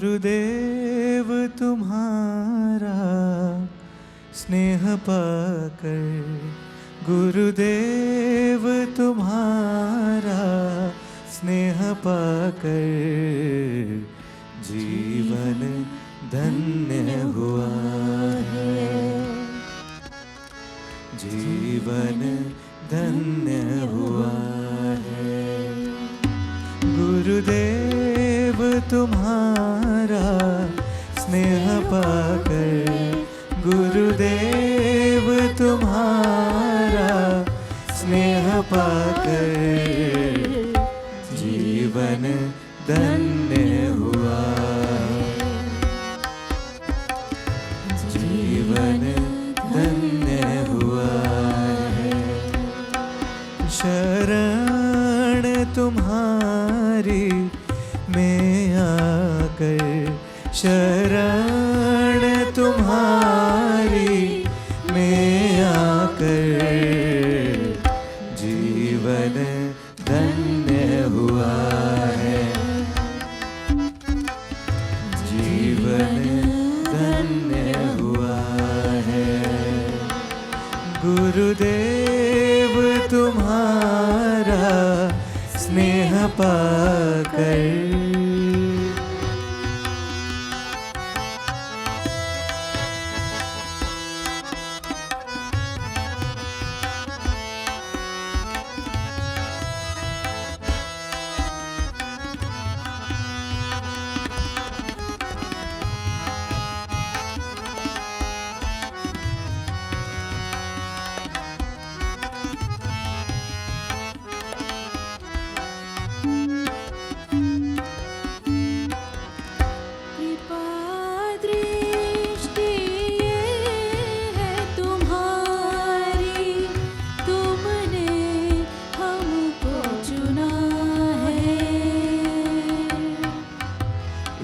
गुरुदेव तुम्हारा स्नेह पाकर, गुरुदेव तुम्हारा स्नेह पाकर जीवन धन्य हुआ है, जीवन धन्य हुआ है। गुरुदेव तुम्हारा स्नेह पाकर, गुरुदेव तुम्हारा स्नेह पाकर जीवन धन्य हुआ, जीवन धन्य हुआ है। शरण तुम्हारी में आकर, शरण तुम्हारी में आकर जीवन धन्य हुआ है, जीवन धन्य हुआ है। गुरुदेव तुम्हारा स्नेह पाकर,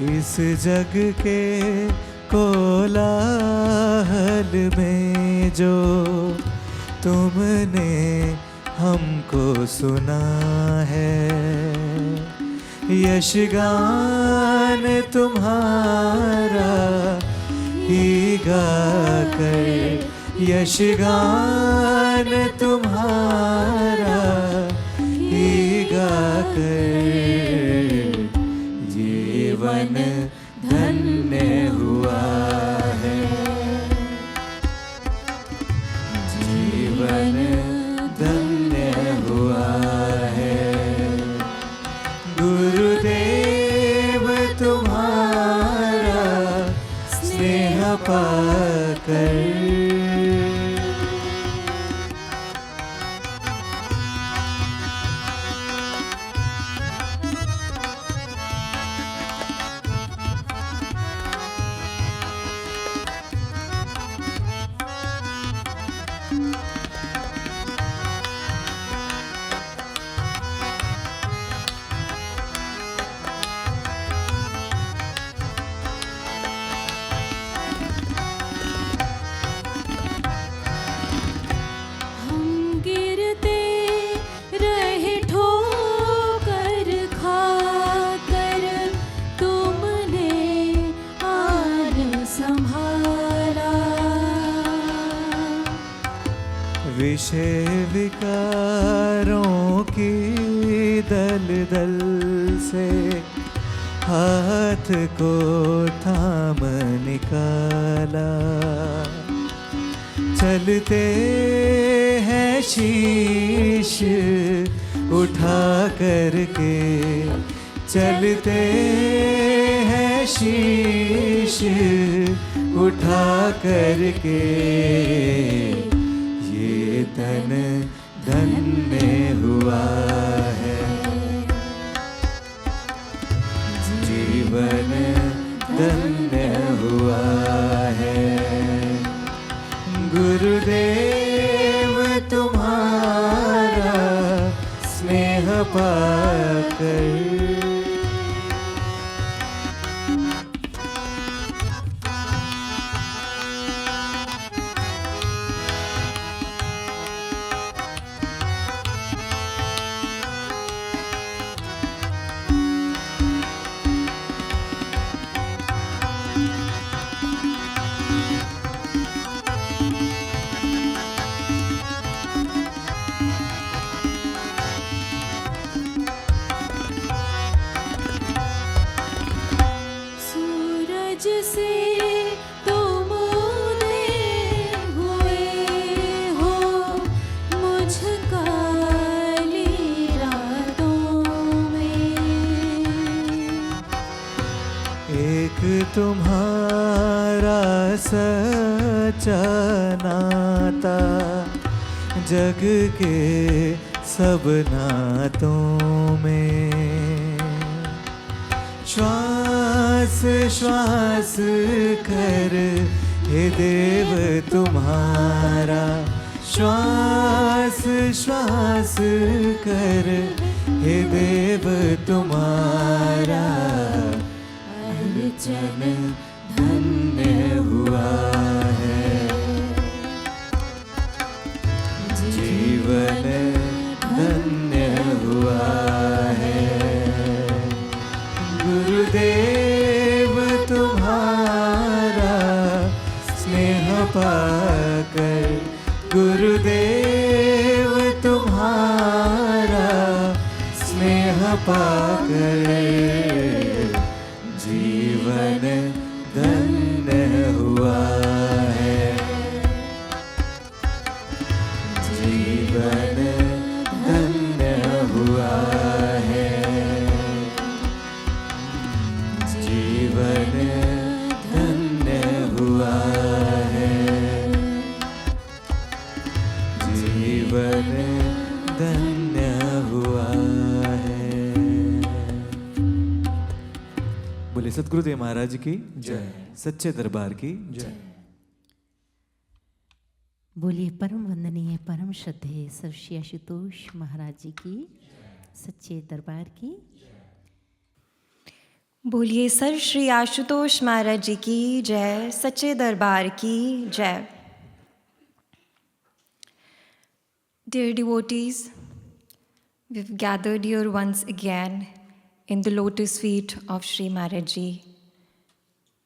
इस जग के कोलाहल में जो तुमने हमको सुना है, यशगान तुम्हारा ही गाकर, यशगान तुम्हारा ही गाकर जीवन धन्य हुआ है, जीवन धन्य हुआ है। गुरुदेव तुम्हारा स्नेह पाकर, विषय विकारों की दलदल से हाथ को थाम निकाला, चलते हैं शीश उठा करके, चलते हैं शीश उठा करके तन धन्य हुआ है, जीवन धन्य हुआ है। गुरुदेव तुम्हारा स्नेह पाकर, तुम्हारा सच्चा नाता जग के सब नातों में। श्वास श्वास कर हे देव तुम्हारा, श्वास श्वास कर हे देव तुम्हारा, अर्चन धन्य हुआ है, जीवन धन्य हुआ है। गुरुदेव तुम्हारा स्नेह पाकर, गुरुदेव तुम्हारा स्नेह पाकर, जीवन धन्य हुआ है, जीवन धन्य हुआ है, जीवन धन्य हुआ है, जीवन धन्य हुआ है। बोले सतगुरुदेव महाराज की जय, सच्चे दरबार की जय। बोलिए परम वंदनीय परम श्रद्धेय सर श्री आशुतोष महाराज जी की, सच्चे दरबार की। बोलिए सर श्री आशुतोष महाराज जी की जय, सच्चे दरबार की जय। Dear devotees, we've gathered here once again in the lotus feet of Sri Maharaj Ji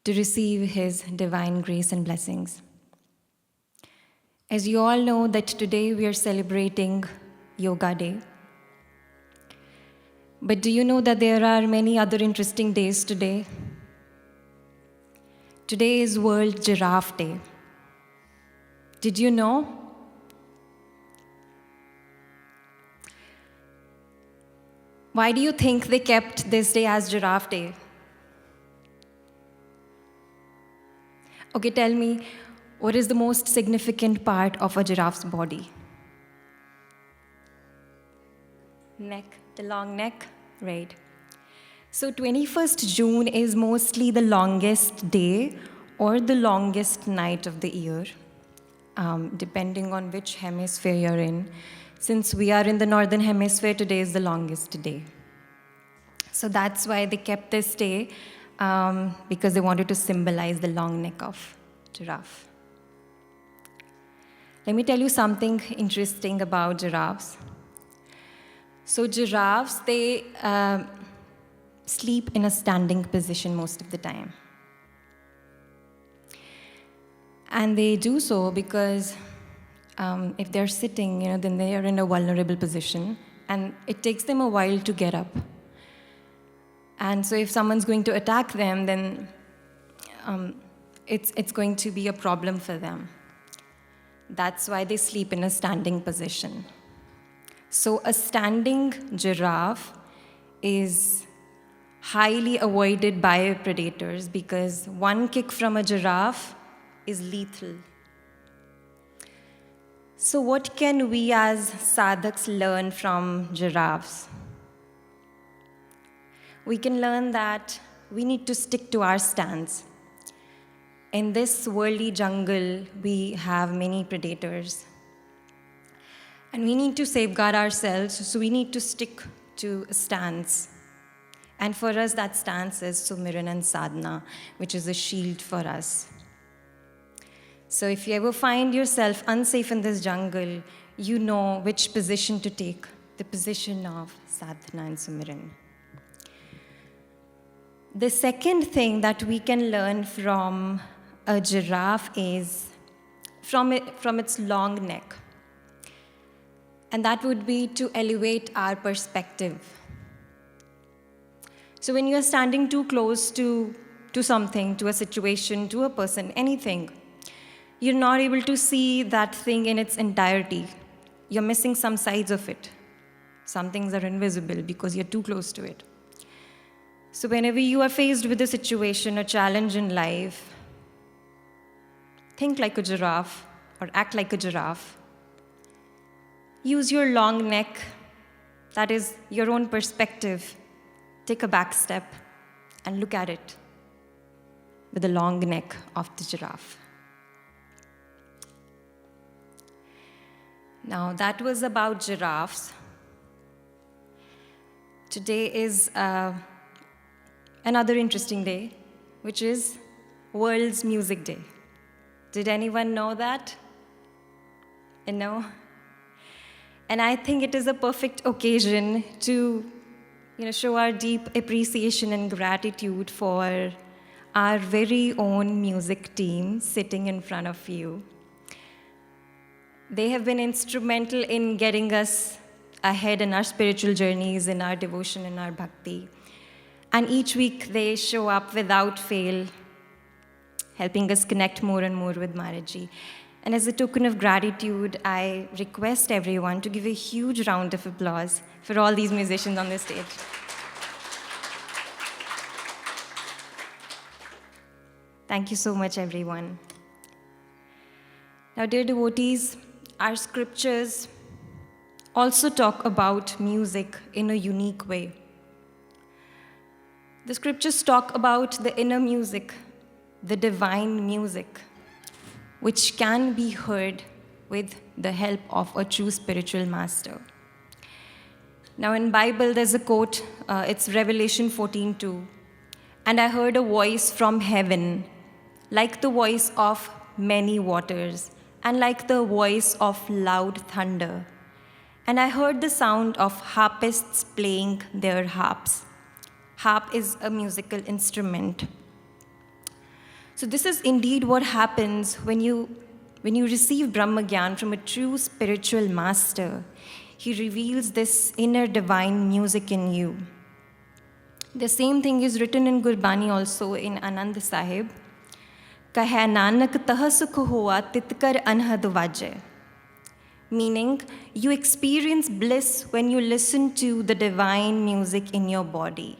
to receive his divine grace and blessings. As you all know that today we are celebrating Yoga Day. But do you know that there are many other interesting days today? Today is World Giraffe Day. Did you know? Why do you think they kept this day as Giraffe Day? Okay, tell me, what is the most significant part of a giraffe's body? Neck, the long neck, right. So 21st June is mostly the longest day or the longest night of the year, depending on which hemisphere you're in. Since we are in the northern hemisphere, today is the longest day. So that's why they kept this day, because they wanted to symbolize the long neck of giraffe. Let me tell you something interesting about giraffes. So giraffes, they sleep in a standing position most of the time. And they do so because if they're sitting, then they are in a vulnerable position, and it takes them a while to get up. And so if someone's going to attack them, then it's going to be a problem for them. That's why they sleep in a standing position. So a standing giraffe is highly avoided by predators because one kick from a giraffe is lethal. So what can we as sadhaks learn from giraffes? We can learn that we need to stick to our stance. In this worldly jungle, we have many predators. And we need to safeguard ourselves, so we need to stick to a stance. And for us, that stance is Sumiran and Sadhana, which is a shield for us. So if you ever find yourself unsafe in this jungle, you know which position to take, the position of Sadhana and Sumiran. The second thing that we can learn from a giraffe is from its long neck. And that would be to elevate our perspective. So when you are standing too close to something, to a situation, to a person, anything, you're not able to see that thing in its entirety. You're missing some sides of it. Some things are invisible because you're too close to it. So, whenever you are faced with a situation, a challenge in life, think like a giraffe or act like a giraffe. Use your long neck, that is your own perspective. Take a back step and look at it with the long neck of the giraffe. Now, that was about giraffes. Today is another interesting day, which is World's Music Day. Did anyone know that? No? And I think it is a perfect occasion to show our deep appreciation and gratitude for our very own music team sitting in front of you. They have been instrumental in getting us ahead in our spiritual journeys, in our devotion, in our bhakti. And each week they show up without fail, helping us connect more and more with Maharaji. And as a token of gratitude, I request everyone to give a huge round of applause for all these musicians on this stage. Thank you so much, everyone. Now, dear devotees, our scriptures also talk about music in a unique way. The scriptures talk about the inner music, the divine music, which can be heard with the help of a true spiritual master. Now in Bible, there's a quote, it's Revelation 14:2. And I heard a voice from heaven, like the voice of many waters, and like the voice of loud thunder. And I heard the sound of harpists playing their harps. Harp is a musical instrument. So this is indeed what happens when you receive Brahma Gyan from a true spiritual master. He reveals this inner divine music in you. The same thing is written in Gurbani also in Anand Sahib. Kahe Nanak tah sukh hoa titkar anhad vajay. Meaning, you experience bliss when you listen to the divine music in your body.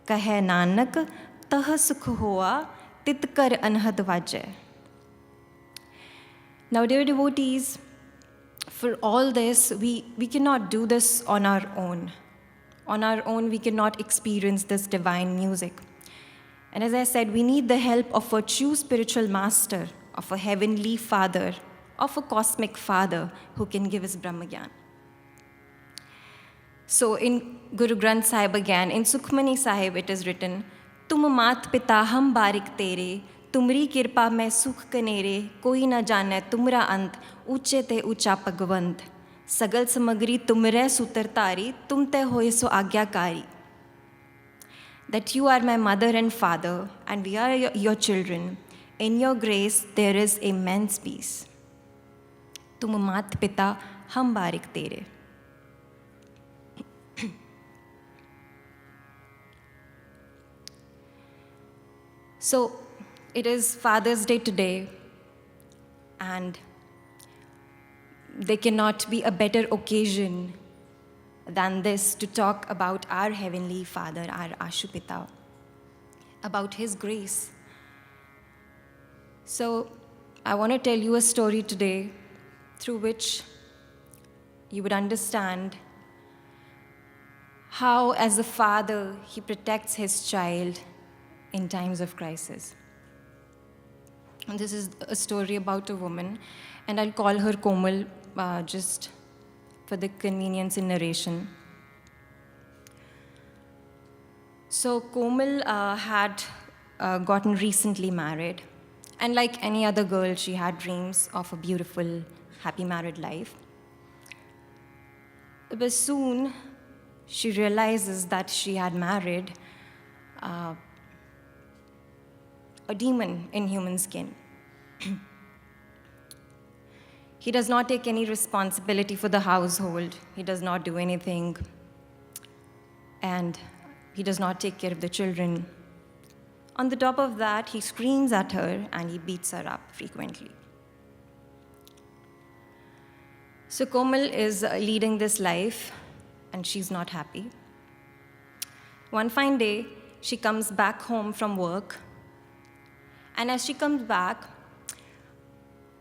Kahe Nanak tah sukh hoa titkar anhad vajay. Now, dear devotees, for all this, we cannot do this on our own. On our own, we cannot experience this divine music. And as I said, we need the help of a true spiritual master, of a heavenly father, of a cosmic father who can give us Brahma Gyan. So in Guru Granth Sahib again, in Sukhmani Sahib, it is written, Tum mat pita hum barik tere, tumri kirpa mein sukh kanere, koi na jane tumra ant, uche te ucha pagwant. Sagal samagri tumre sutartari, tum te hoye so agyakari. That you are my mother and father, and we are your children. In your grace, there is immense peace. Tum mat pita hum barik tere. So, it is Father's Day today, and there cannot be a better occasion than this to talk about our Heavenly Father, our Ashupita, about His grace. So, I want to tell you a story today through which you would understand how, as a father, He protects His child in times of crisis. And this is a story about a woman, and I'll call her Komal just for the convenience in narration. So Komal had gotten recently married, and like any other girl, she had dreams of a beautiful, happy married life. But soon, she realizes that she had married a demon in human skin. He does not take any responsibility for the household. He does not do anything. And he does not take care of the children. On the top of that, he screams at her and he beats her up frequently. So Komal is leading this life, and she's not happy. One fine day, she comes back home from work. And as she comes back,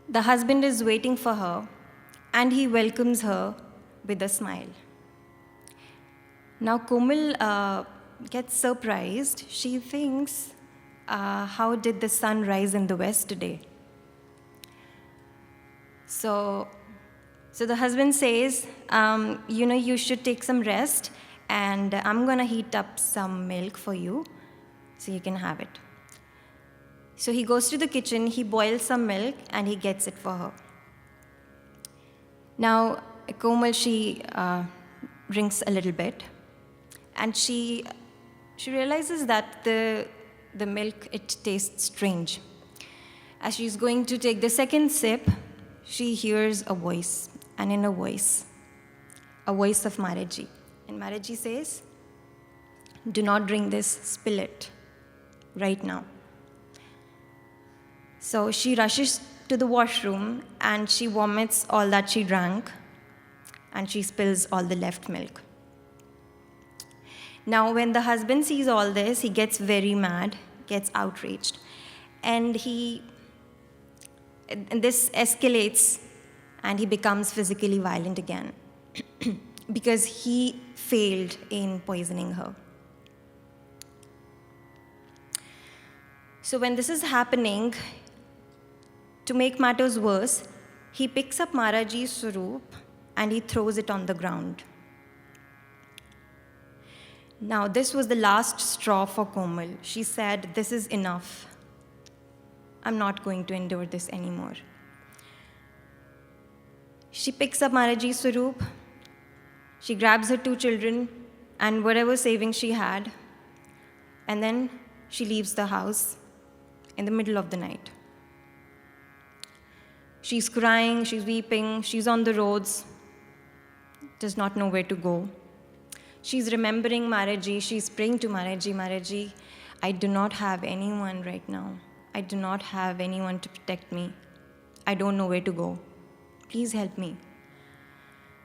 the husband is waiting for her, and he welcomes her with a smile. Now Komal gets surprised. She thinks, how did the sun rise in the west today? So the husband says, you should take some rest, and I'm going to heat up some milk for you so you can have it. So he goes to the kitchen, he boils some milk, and he gets it for her. Now, Komal, she drinks a little bit, and she realizes that the milk, it tastes strange. As she's going to take the second sip, she hears a voice, an inner voice, a voice of Maraji. And Maraji says, do not drink this, spill it right now. So she rushes to the washroom and she vomits all that she drank, and she spills all the left milk. Now, when the husband sees all this, he gets very mad, gets outraged, and this escalates, and he becomes physically violent again because he failed in poisoning her. So when this is happening, to make matters worse, he picks up Maraji's swaroop and he throws it on the ground. Now, this was the last straw for Komal. She said, this is enough. I'm not going to endure this anymore. She picks up Maraji's swaroop, she grabs her 2 children and whatever savings she had, and then she leaves the house in the middle of the night. She's crying, she's weeping, she's on the roads, does not know where to go. She's remembering Maraji, she's praying to Maraji, Maraji, I do not have anyone right now. I do not have anyone to protect me. I don't know where to go. Please help me.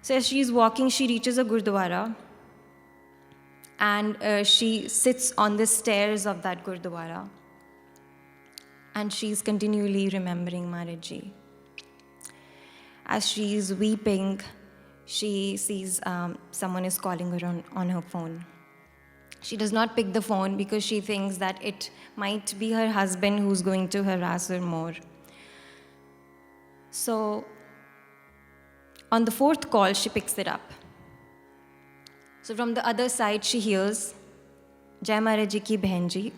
So as she's walking, she reaches a Gurdwara, and she sits on the stairs of that Gurdwara, and she's continually remembering Maraji. As she's weeping, she sees someone is calling her on her phone. She does not pick the phone because she thinks that it might be her husband who's going to harass her more. So on the 4th call, she picks it up. So from the other side, she hears, Jai Maraji ki behan ji.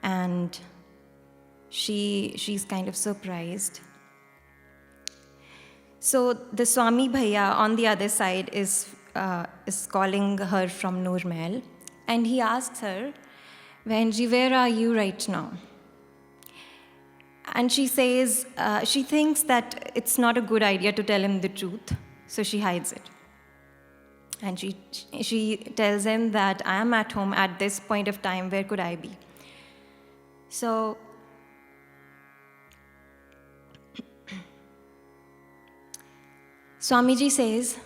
And she's kind of surprised. So the Swami Bhaiya on the other side is calling her from Noor Mahal, and he asks her, Behanji, where are you right now? And she says, she thinks that it's not a good idea to tell him the truth, so she hides it. And she tells him that I am at home at this point of time, where could I be? So Swamiji says,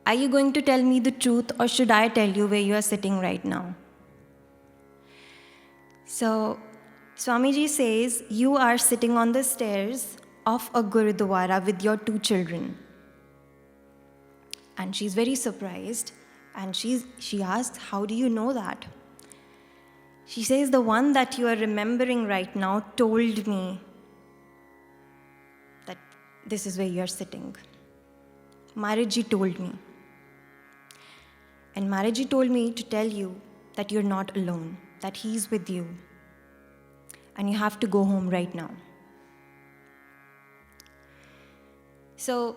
are you going to tell me the truth, or should I tell you where you are sitting right now? So Swamiji says, you are sitting on the stairs of a Gurudwara with your 2 children. And she's very surprised, and she asks, how do you know that? She says, the one that you are remembering right now told me that this is where you are sitting. Maraji told me. And Maraji told me to tell you that you're not alone, that he's with you. And you have to go home right now. So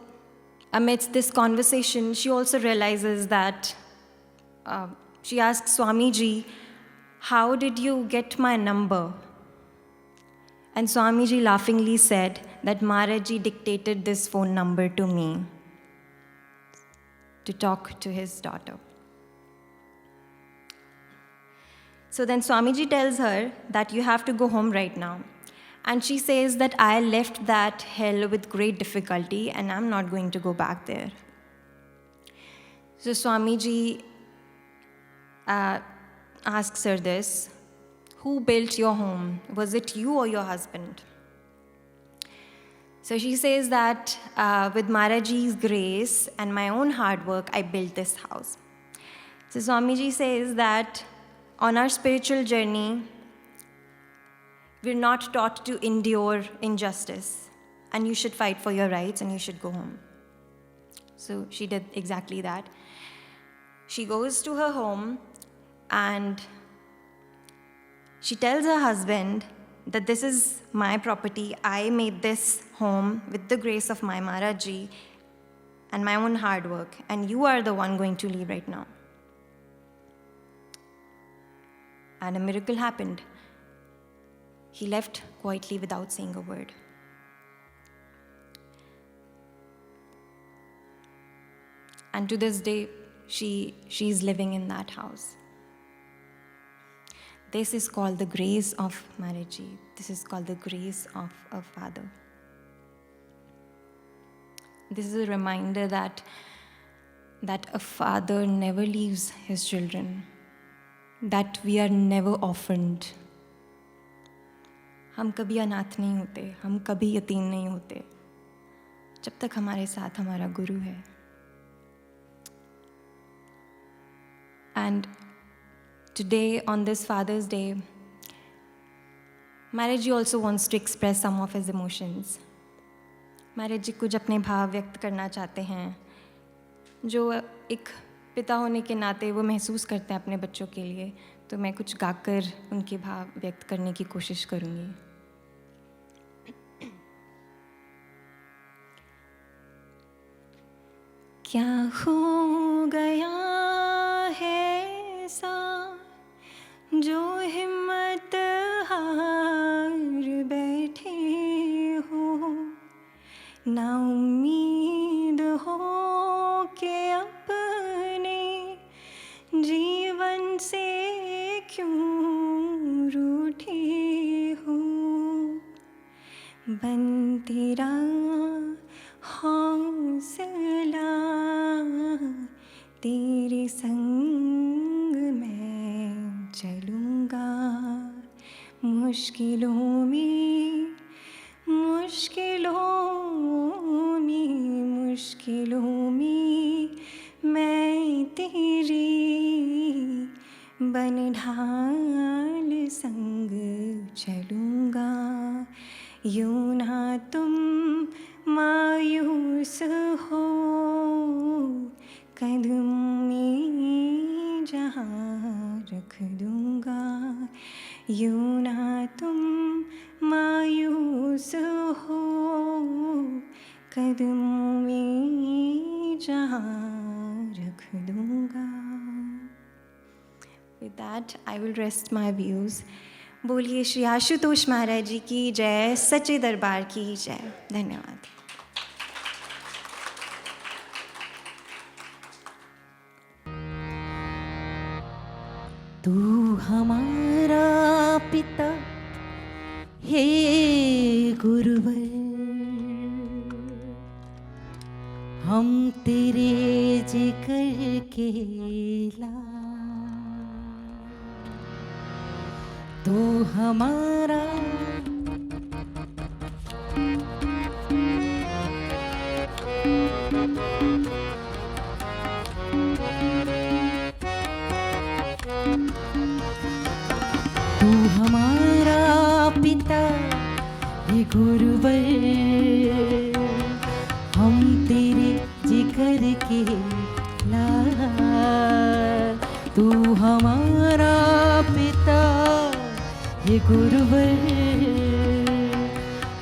amidst this conversation, she also realizes that she asks Swamiji, how did you get my number? And Swamiji laughingly said that Maraji dictated this phone number to me to talk to his daughter. So then Swamiji tells her that you have to go home right now. And she says that I left that hell with great difficulty and I'm not going to go back there. So Swamiji asks her this, who built your home? Was it you or your husband? So she says that with Maharaji's grace and my own hard work, I built this house. So Swamiji says that on our spiritual journey, we're not taught to endure injustice, and you should fight for your rights and you should go home. So she did exactly that. She goes to her home and she tells her husband that this is my property. I made this home with the grace of my Maharaji and my own hard work, and you are the one going to leave right now. And a miracle happened. He left quietly without saying a word. And to this day, she's living in that house. This is called the grace of Maharaji. This is called the grace of a father. This is a reminder that a father never leaves his children, that we are never orphaned. हम कभी अनाथ नहीं होते, हम कभी यतीम नहीं होते, जब तक हमारे साथ हमारा गुरु है. And today, on this Father's Day, Maharaji also wants to express some of his emotions. Maharaji कुछ अपने भाव व्यक्त करना चाहते हैं, जो एक पिता होने के नाते वो महसूस करते हैं अपने बच्चों के लिए. तो मैं कुछ गाकर उनके भाव व्यक्त करने की कोशिश करूँगी. क्या हो गया है ऐसा जो हिम्मत हार बैठे हो, ना उम्मीद हो कि अपने जीवन से क्यों रूठे हो. बन तेरा हौसला, तेरे संग मैं चलूँगा. मुश्किलों में मैं तेरी बन ढाल संग चलूँगा. यूँ ना तुम मायूस हो, कदमों में जहाँ रख दूँगा. यूँ ना तुम मायूस हो, कदमों में जहाँ रख दूँगा. With that, I will rest my views. बोलिए श्री आशुतोष महाराज जी की जय, सच्चे दरबार की जय. धन्यवाद. तू हमारा पिता हे गुरुवर, हम तेरे जिक्र के लाल. तू हमारा तू हमारा पिता ये गुरुवर, हम तेरे जिक्र के लाल. तू हमारा पिता ये गुरुवर,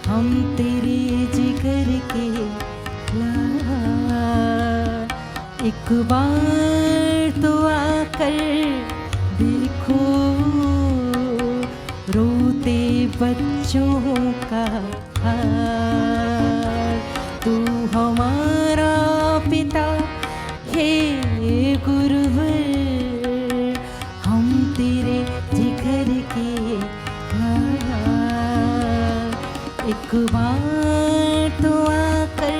हम तेरे जिक्र के लाल. एक बार तो आकर देखो रोते बच्चों का हाल. तू हमारा पिता हे गुरुवर, हम तेरे जिक्र के लाल. एक बार तो आकर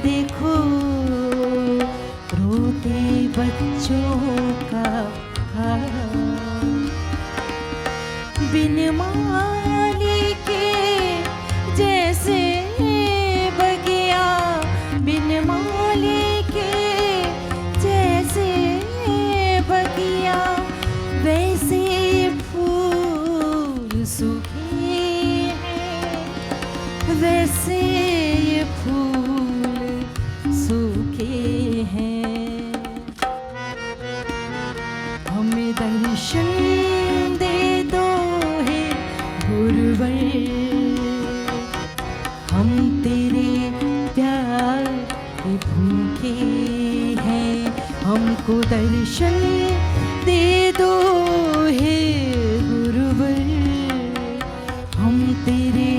देखो रोते बच्चों का बिन माली के जैसे बगिया, बिन माली के जैसे बगिया, वैसे फूल सूखे हैं, वैसे ये फूल सूखे हैं। हमें दर्शन दे दो हे गुरुवर, हम तेरे प्यार के भूखे हैं। हमको दर्शन दे दो हे गुरुवर, हम तेरे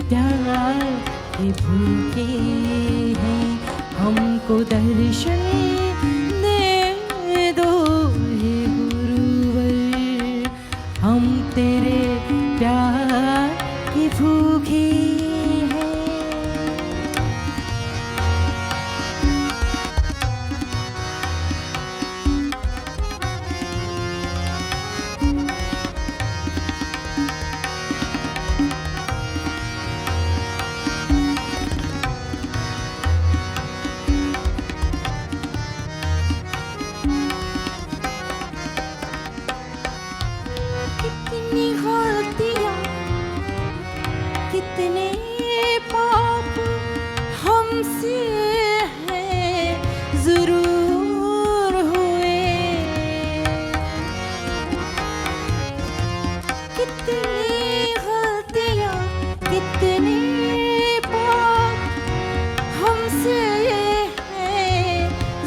प्यार के भूखे हैं। हमको दर्शन दे दो हे गुरुवर, हम तेरे प्यार के भूखे हैं। कितनी गलतियाँ, कितने पाप हमसे हैं जरूर हुए। कितनी गलतियाँ, कितने पाप हमसे हैं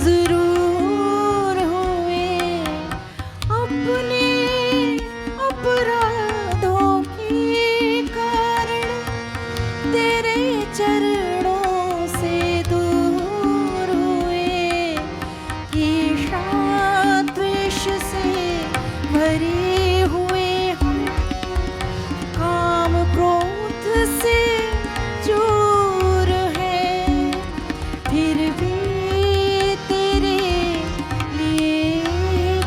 जरूर हुए। अपने अपराधों के कारण तेरे चरणों से दूर हुए। ईर्ष्या द्वेष से भरे हुए हम, काम क्रोध से चूर हैं। फिर भी तेरे लिए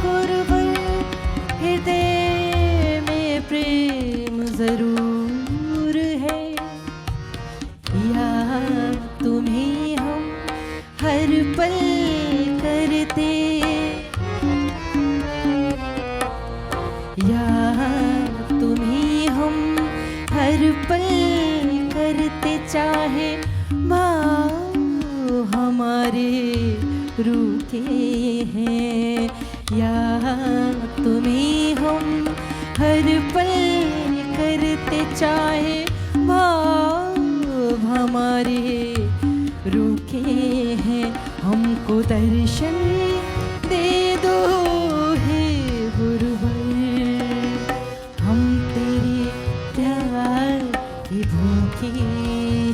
गुरुवर, हृदय में प्रेम जरूर है। याद तुम्हें हम हर पल करते, याद तुम्हें हम हर पल करते। चाहे भाव हमारे रूठे हैं, याद तुम्हें हम हर पल करते। चाहे भाव हमारे रूखे हैं। हमको दर्शन दे दो हे गुरुवर, हम तेरे प्यार के भूखे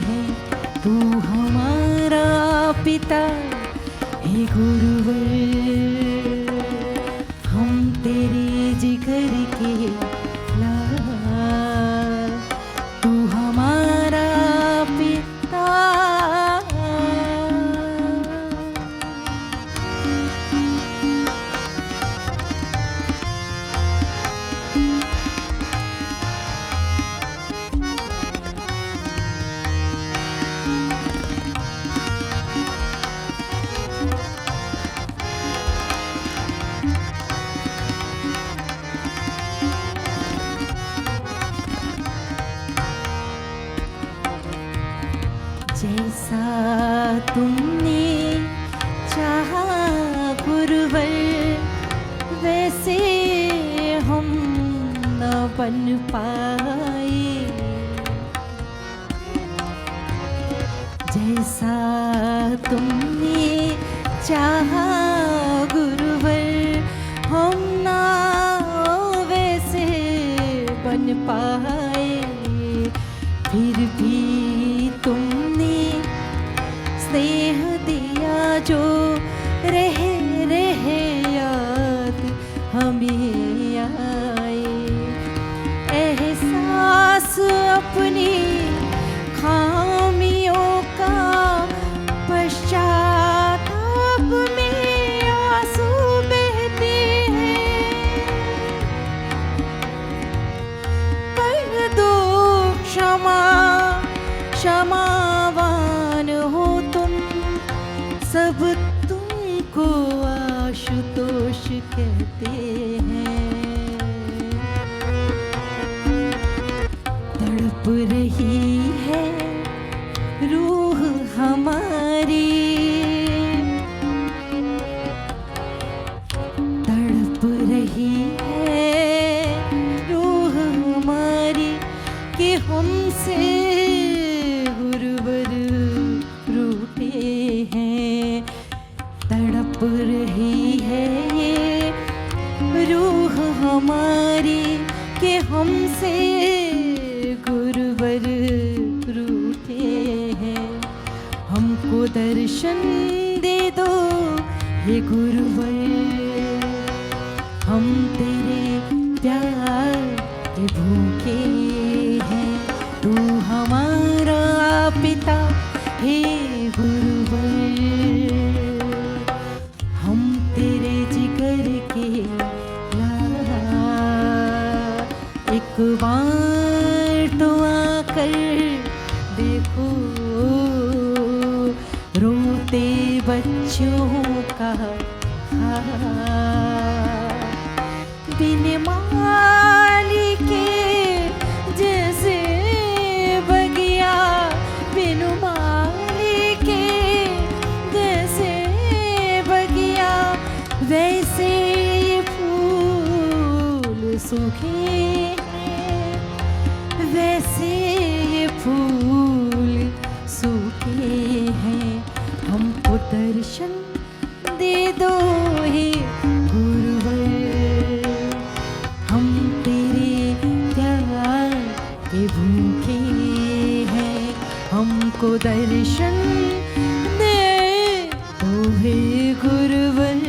हैं। तू हमारा पिता हे गुरुवर, हम तेरे जिगर के लाल। तू हमारा पिता, जैसा तुमने चाहा गुरुवर, वैसे हम न बन पाए। जैसा तुमने चाहा गुरुवर, हम ना वैसे बन पाए। फिर भी तुमने स्नेह दिया जो रह रह याद हमें आए। एहसास अपनी खामियों का पश्चाताप में तुमको आशुतोष कहते हैं। तड़प रही है रूह हमारी, तड़प रही है रूह हमारी कि हमसे गुरुवर रूठे हैं। तड़प रही है ये रूह हमारी कि हमसे गुरुवर रूठे हैं। हमको दर्शन दे दो हे गुरुवर, हम तेरे प्यार के भूखे हैं। तू हमारा पिता हे गुरुवर, हम तेरे जिगर के लाला। एक बार तो आकर देखो रोते बच्चों का हाल। बिन माली के जैसे बगिया, बिन माली के जैसे बगिया, वैसे ये फूल सूखे हैं, वैसे ये फूल सूखे हैं। हमको दर्शन दे दो हे गुरुवर, हम तेरे प्यार के भूखे हैं। हमको दर्शन दे दो हे गुरुवर,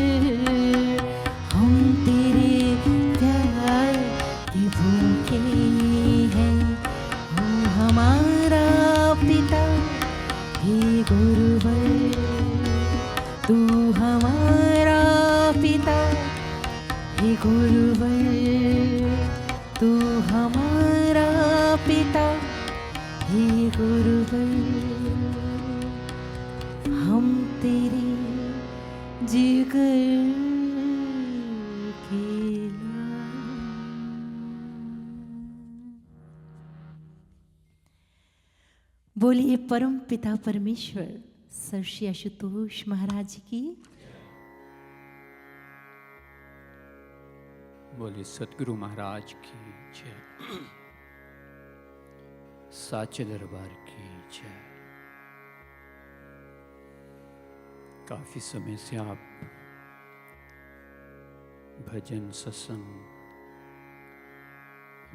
हम तेरे प्यार के भूखे हैं। हो हमारा पिता हे गुरुवर, तू हमारा पिता हे गुरुवर, तू हमारा पिता हे गुरुवर। हम तेरे जिगर के लाल। बोलिए परम पिता परमेश्वर श्री आशुतोष महाराज की। बोले सतगुरु महाराज की जय, साचे दरबार की जय। काफी समय से आप भजन सत्संग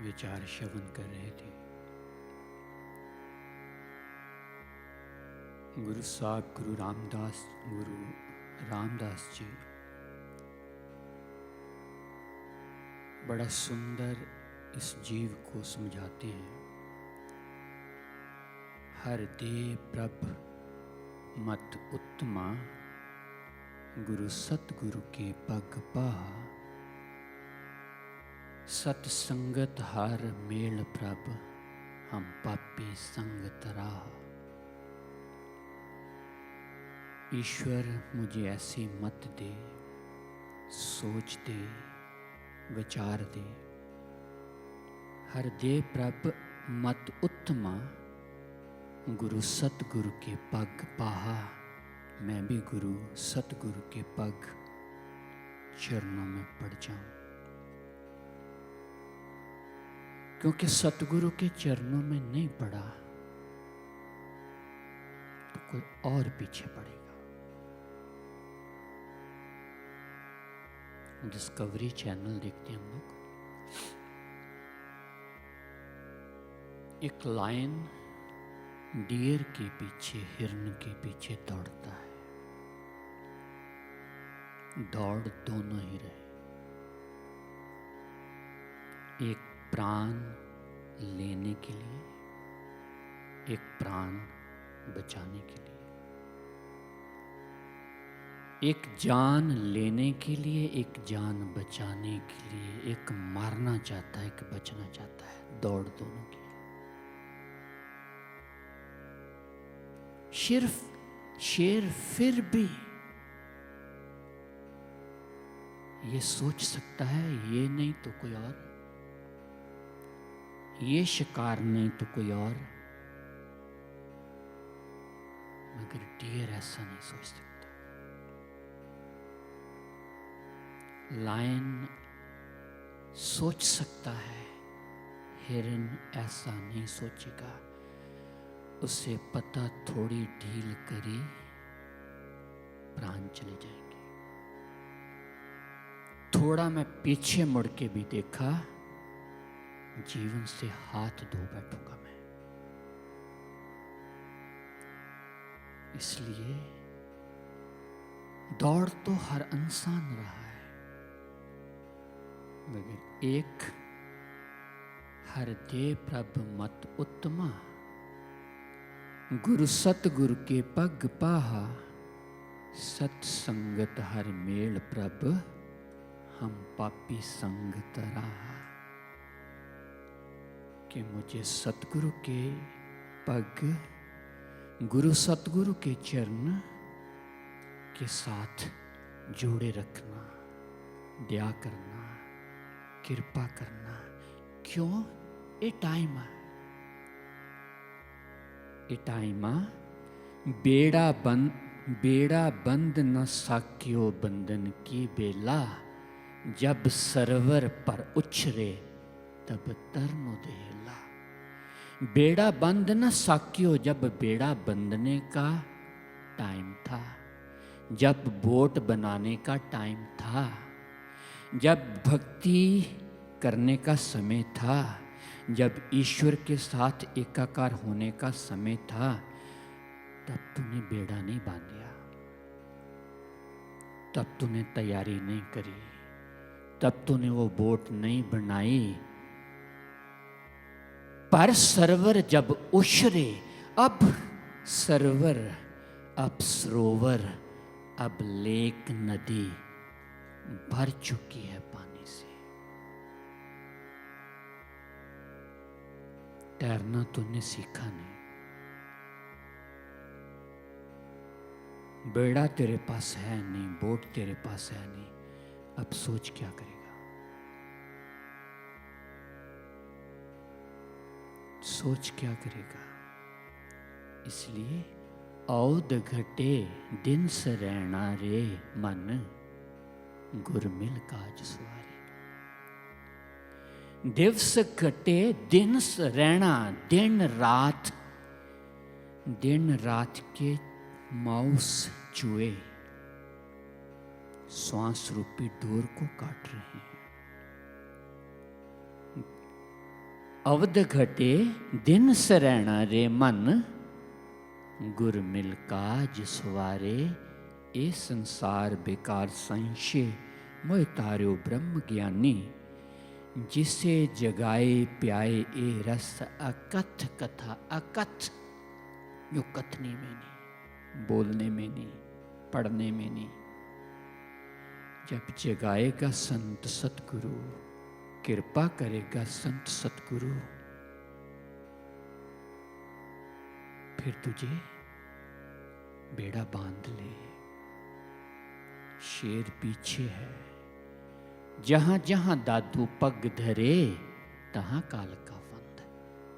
विचार श्रवण कर रहे थे। गुरु साहब गुरु रामदास जी बड़ा सुंदर इस जीव को समझाते हैं। हर दे प्रभ मत उत्तमा, गुरु सतगुरु के पग पाहा। सतसंगत हर मेल प्रभ, हम पापी संग तराह। ईश्वर मुझे ऐसी मत दे, सोच दे, विचार दे। हर दे प्रभ मत उत्तमा, गुरु सतगुरु के पग पाहा। मैं भी गुरु सतगुरु के पग चरणों में पड़ जाऊं, क्योंकि सतगुरु के चरणों में नहीं पड़ा तो कोई और पीछे पड़ेगा। डिस्कवरी चैनल देखते हैं हम लोग। एक लायन डियर के पीछे, हिरन के पीछे दौड़ता है। दौड़ दोनों ही रहे, एक प्राण लेने के लिए, एक प्राण बचाने के लिए। एक जान लेने के लिए, एक जान बचाने के लिए। एक मारना चाहता है, एक बचना चाहता है। दौड़ दोनों की। शेर फिर भी ये सोच सकता है ये नहीं तो कोई और, ये शिकार नहीं तो कोई और, मगर डियर ऐसा नहीं सोच सकता। लायन सोच सकता है, हिरन ऐसा नहीं सोचेगा। उसे पता थोड़ी ढील करी प्राण चले जाएंगे। थोड़ा मैं पीछे मुड़ के भी देखा, जीवन से हाथ धो बैठूंगा मैं। इसलिए दौड़ तो हर इंसान रहा है, मगर एक हर दे प्रभ मत उत्तमा, गुरु सतगुरु के पग पाहा, सत्संगत हर मेल प्रभ, हम पापी संगत राहा। कि मुझे सतगुरु के पग, गुरु सतगुरु के चरण के साथ जोड़े रखना, दया करना, कृपा करना। क्यों? ए टाइमा बेड़ा बंद न साक्यो बंधन की बेला, जब सरवर पर उछरे तब तरनो देला। बेड़ा बंद न साक्यो, जब बेड़ा बंधने का टाइम था, जब बोट बनाने का टाइम था, जब भक्ति करने का समय था, जब ईश्वर के साथ एकाकार होने का समय था, तब तूने बेड़ा नहीं बांधा, तब तूने तैयारी नहीं करी, तब तूने वो बोट नहीं बनाई। पर सरवर जब उछरे, अब सरवर, अब सरोवर, अब लेक नदी भर चुकी है पानी से। तैरना तूने सीखा नहीं, बेड़ा तेरे पास है नहीं, बोट तेरे पास है नहीं, अब सोच क्या करेगा? सोच क्या करेगा? इसलिए औद घटे दिन सरैना रे मन, गुरमिल काज सवारे। दिवस घटे दिन रहना, दिन रात के माउस चूहे श्वास रूपी डोर को काट रहे हैं। अवध घटे दिन सरैना रे मन, गुरमिल काज सवारे। ए संसार बेकार संशय, मोह तार्यो ब्रह्म ज्ञानी। जिसे जगाए प्याए ए रस, अकथ कथा। अकथ जो कथने में नहीं, बोलने में नहीं, पढ़ने में नहीं। जब जगाएगा संत सतगुरु, कृपा करेगा संत सतगुरु, फिर तुझे बेड़ा बांध ले। शेर पीछे है, जहां जहां दादू पग धरे, तहां काल का फंद।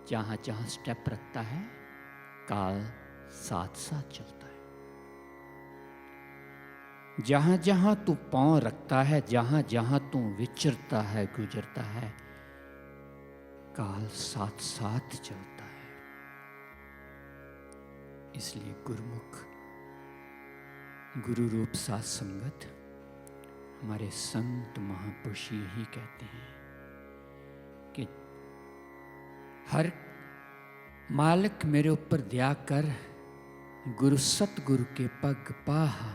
जहां जहां स्टेप रखता है, काल साथ साथ चलता है। जहां जहां तू पांव रखता है, जहां जहां तू विचरता है, गुजरता है, काल साथ साथ चलता है। इसलिए गुरुमुख, गुरु रूप साथ संगत, हमारे संत महापुरुष यही कहते हैं कि हर मालिक मेरे ऊपर दया कर, गुरु सतगुरु के पग पाहा।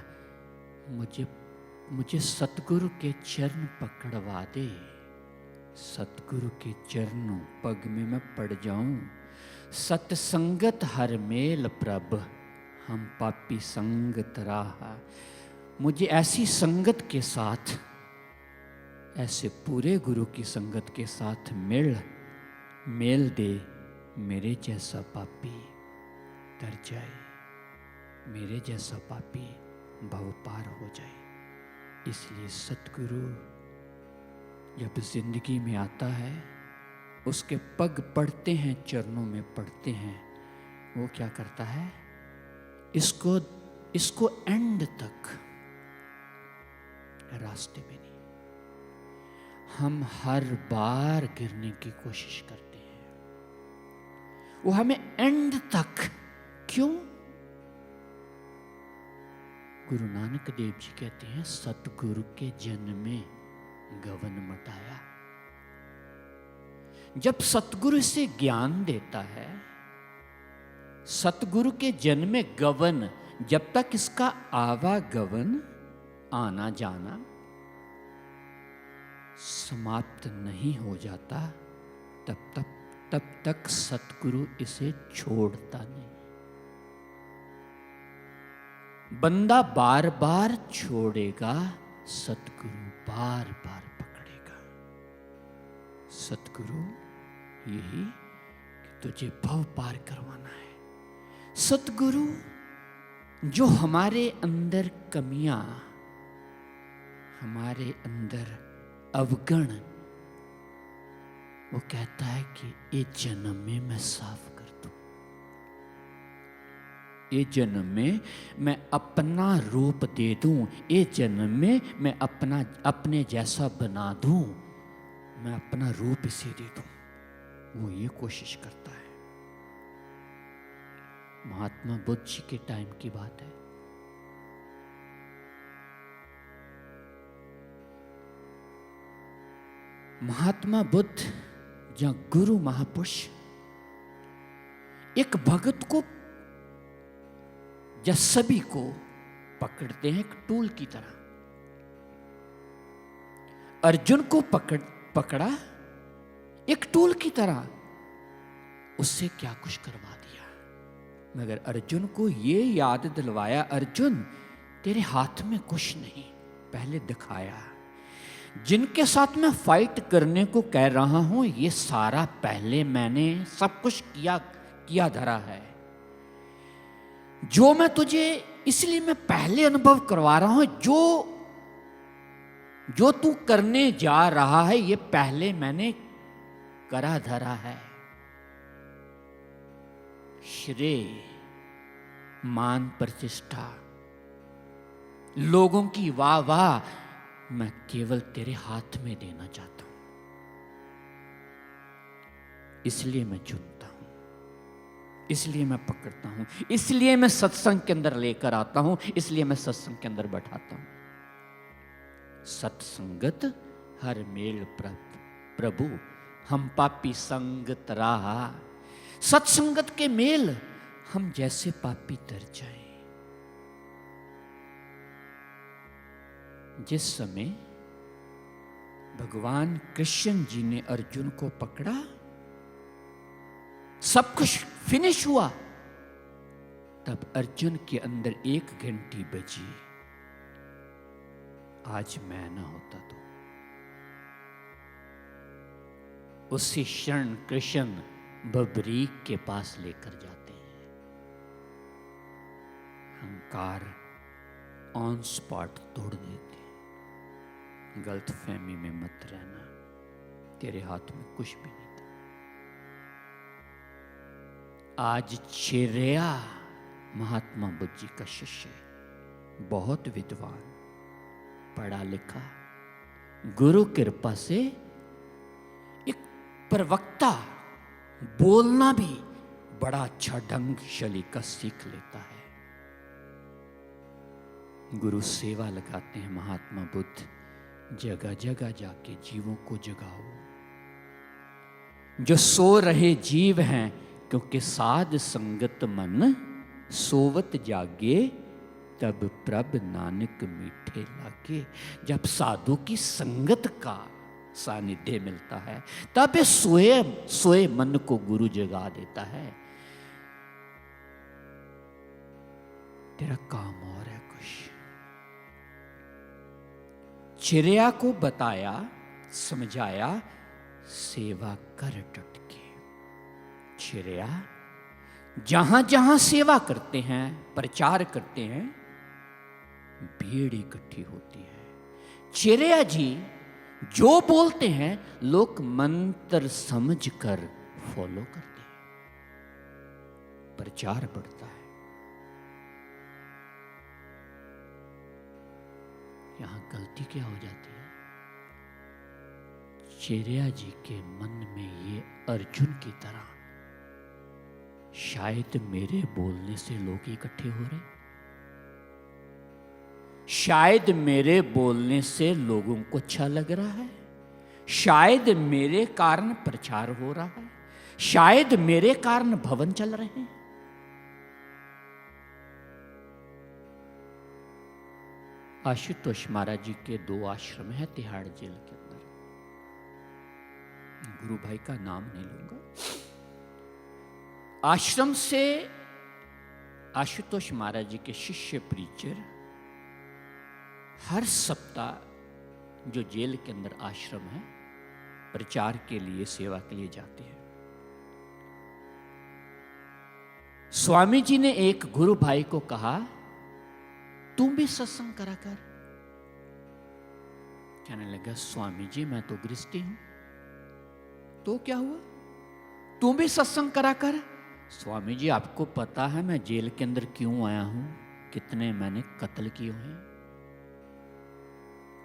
मुझे सतगुरु के चरण पकड़वा दे। सतगुरु के चरणों पग में मैं पड़ जाऊं। सतसंगत हर मेल प्रभ, हम पापी संगत राहा। मुझे ऐसी संगत के साथ, ऐसे पूरे गुरु की संगत के साथ मेल दे, मेरे जैसा पापी तर जाए, मेरे जैसा पापी भव पार हो जाए। इसलिए सतगुरु जब जिंदगी में आता है, उसके पग पड़ते हैं, चरणों में पड़ते हैं, वो क्या करता है, इसको एंड तक रास्ते में नहीं, हम हर बार गिरने की कोशिश करते हैं, वो हमें एंड तक क्यों? गुरु नानक देव जी कहते हैं, सतगुरु के जन्म में गवन मटाया। जब सतगुरु से ज्ञान देता है, सतगुरु के जन्म में गवन, जब तक इसका आवागमन, आना जाना समाप्त नहीं हो जाता, तब तक सतगुरु इसे छोड़ता नहीं। बंदा बार बार छोड़ेगा, सतगुरु बार बार पकड़ेगा। सतगुरु यही कि तुझे भव पार करवाना है। सतगुरु जो हमारे अंदर कमियां, हमारे अंदर अवगुण, वो कहता है कि ये जन्म में मैं साफ कर दूं, ये जन्म में मैं अपना रूप दे दूं, ये जन्म में मैं अपने जैसा बना दूं, मैं अपना रूप इसे दे दूं। वो ये कोशिश करता है। महात्मा बुद्ध जी के टाइम की बात है। महात्मा बुद्ध या गुरु महापुरुष एक भगत को या सभी को पकड़ते हैं एक टूल की तरह। अर्जुन को पकड़ा एक टूल की तरह, उससे क्या कुछ करवा दिया, मगर अर्जुन को ये याद दिलवाया, अर्जुन तेरे हाथ में कुछ नहीं, पहले दिखाया। जिनके साथ मैं फाइट करने को कह रहा हूं, ये सारा पहले मैंने सब कुछ किया धरा है। जो मैं तुझे इसलिए मैं पहले अनुभव करवा रहा हूं, जो तू करने जा रहा है, ये पहले मैंने करा धरा है। श्रेय, मान, प्रतिष्ठा, लोगों की वाह वाह, मैं केवल तेरे हाथ में देना चाहता हूं। इसलिए मैं चुनता हूं, इसलिए मैं पकड़ता हूं, इसलिए मैं सत्संग के अंदर लेकर आता हूं, इसलिए मैं सत्संग के अंदर बैठाता हूं। सत्संगत हर मेल प्रभु, हम पापी संगत राहा। सत्संगत के मेल हम जैसे पापी तर जाए। जिस समय भगवान कृष्ण जी ने अर्जुन को पकड़ा, सब कुछ फिनिश हुआ, तब अर्जुन के अंदर एक घंटी बजी, आज मैं ना होता तो। उसी क्षण कृष्ण बबरीक के पास लेकर जाते हैं। अहंकार ऑन स्पॉट तोड़ देते हैं। गलत फहमी में मत रहना, तेरे हाथ में कुछ भी नहीं था। आज चिरया महात्मा बुद्ध जी का शिष्य, बहुत विद्वान, पढ़ा लिखा, गुरु कृपा से एक प्रवक्ता, बोलना भी बड़ा अच्छा ढंग शलीका सीख लेता है। गुरु सेवा लगाते हैं महात्मा बुद्ध, जगह जगह जाके जीवों को जगाओ। जो सो रहे जीव हैं, क्योंकि साध संगत मन सोवत जागे, तब प्रभ नानक मीठे लागे। जब साधु की संगत का सानिध्य मिलता है, तब सोए मन को गुरु जगा देता है। तेरा काम और है कुछ। चिरया को बताया, समझाया, सेवा कर डट के। चिरया जहां जहां सेवा करते हैं, प्रचार करते हैं, भीड़ इकट्ठी होती है। चेरिया जी जो बोलते हैं लोग मंत्र समझकर फॉलो करते हैं, प्रचार बढ़ता है। यहां गलती क्या हो जाती है? चेरिया जी के मन में ये अर्जुन की तरह, शायद मेरे बोलने से लोग इकट्ठे हो रहे, शायद मेरे बोलने से लोगों को अच्छा लग रहा है, शायद मेरे कारण प्रचार हो रहा है, शायद मेरे कारण भवन चल रहे हैं। आशुतोष महाराज जी के 2 आश्रम है तिहाड़ जेल के अंदर। गुरु भाई का नाम नहीं लूंगा। आश्रम से आशुतोष महाराज जी के शिष्य प्रीचर हर सप्ताह जो जेल के अंदर आश्रम है प्रचार के लिए, सेवा के लिए जाते हैं। स्वामी जी ने एक गुरु भाई को कहा, तुम भी सत्संग करा कर। कहने लगा, स्वामी जी मैं तो गृहस्थी हूं। तो क्या हुआ? तुम भी सत्संग करा कर। स्वामी जी आपको पता है मैं जेल के अंदर क्यों आया हूं, कितने मैंने कत्ल किए हैं।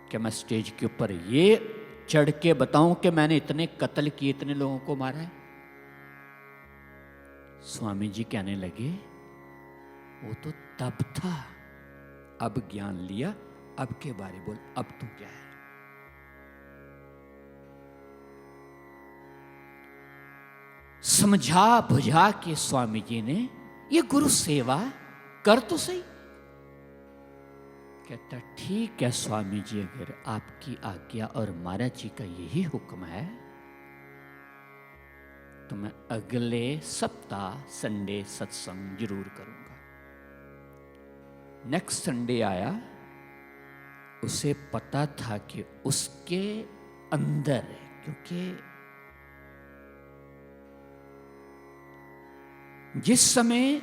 क्या मैं स्टेज के ऊपर ये चढ़ के बताऊं कि मैंने इतने कत्ल किए, इतने लोगों को मारा है? स्वामी जी कहने लगे, वो तो तब था, अब ज्ञान लिया, अब के बारे बोल, अब तू क्या है? समझा बुझा के स्वामी जी ने ये गुरु सेवा कर तो सही। कहता ठीक है स्वामी जी, अगर आपकी आज्ञा और महाराज जी का यही हुक्म है तो मैं अगले सप्ताह संडे सत्संग जरूर करूंगा। नेक्स्ट संडे आया, उसे पता था कि उसके अंदर, क्योंकि जिस समय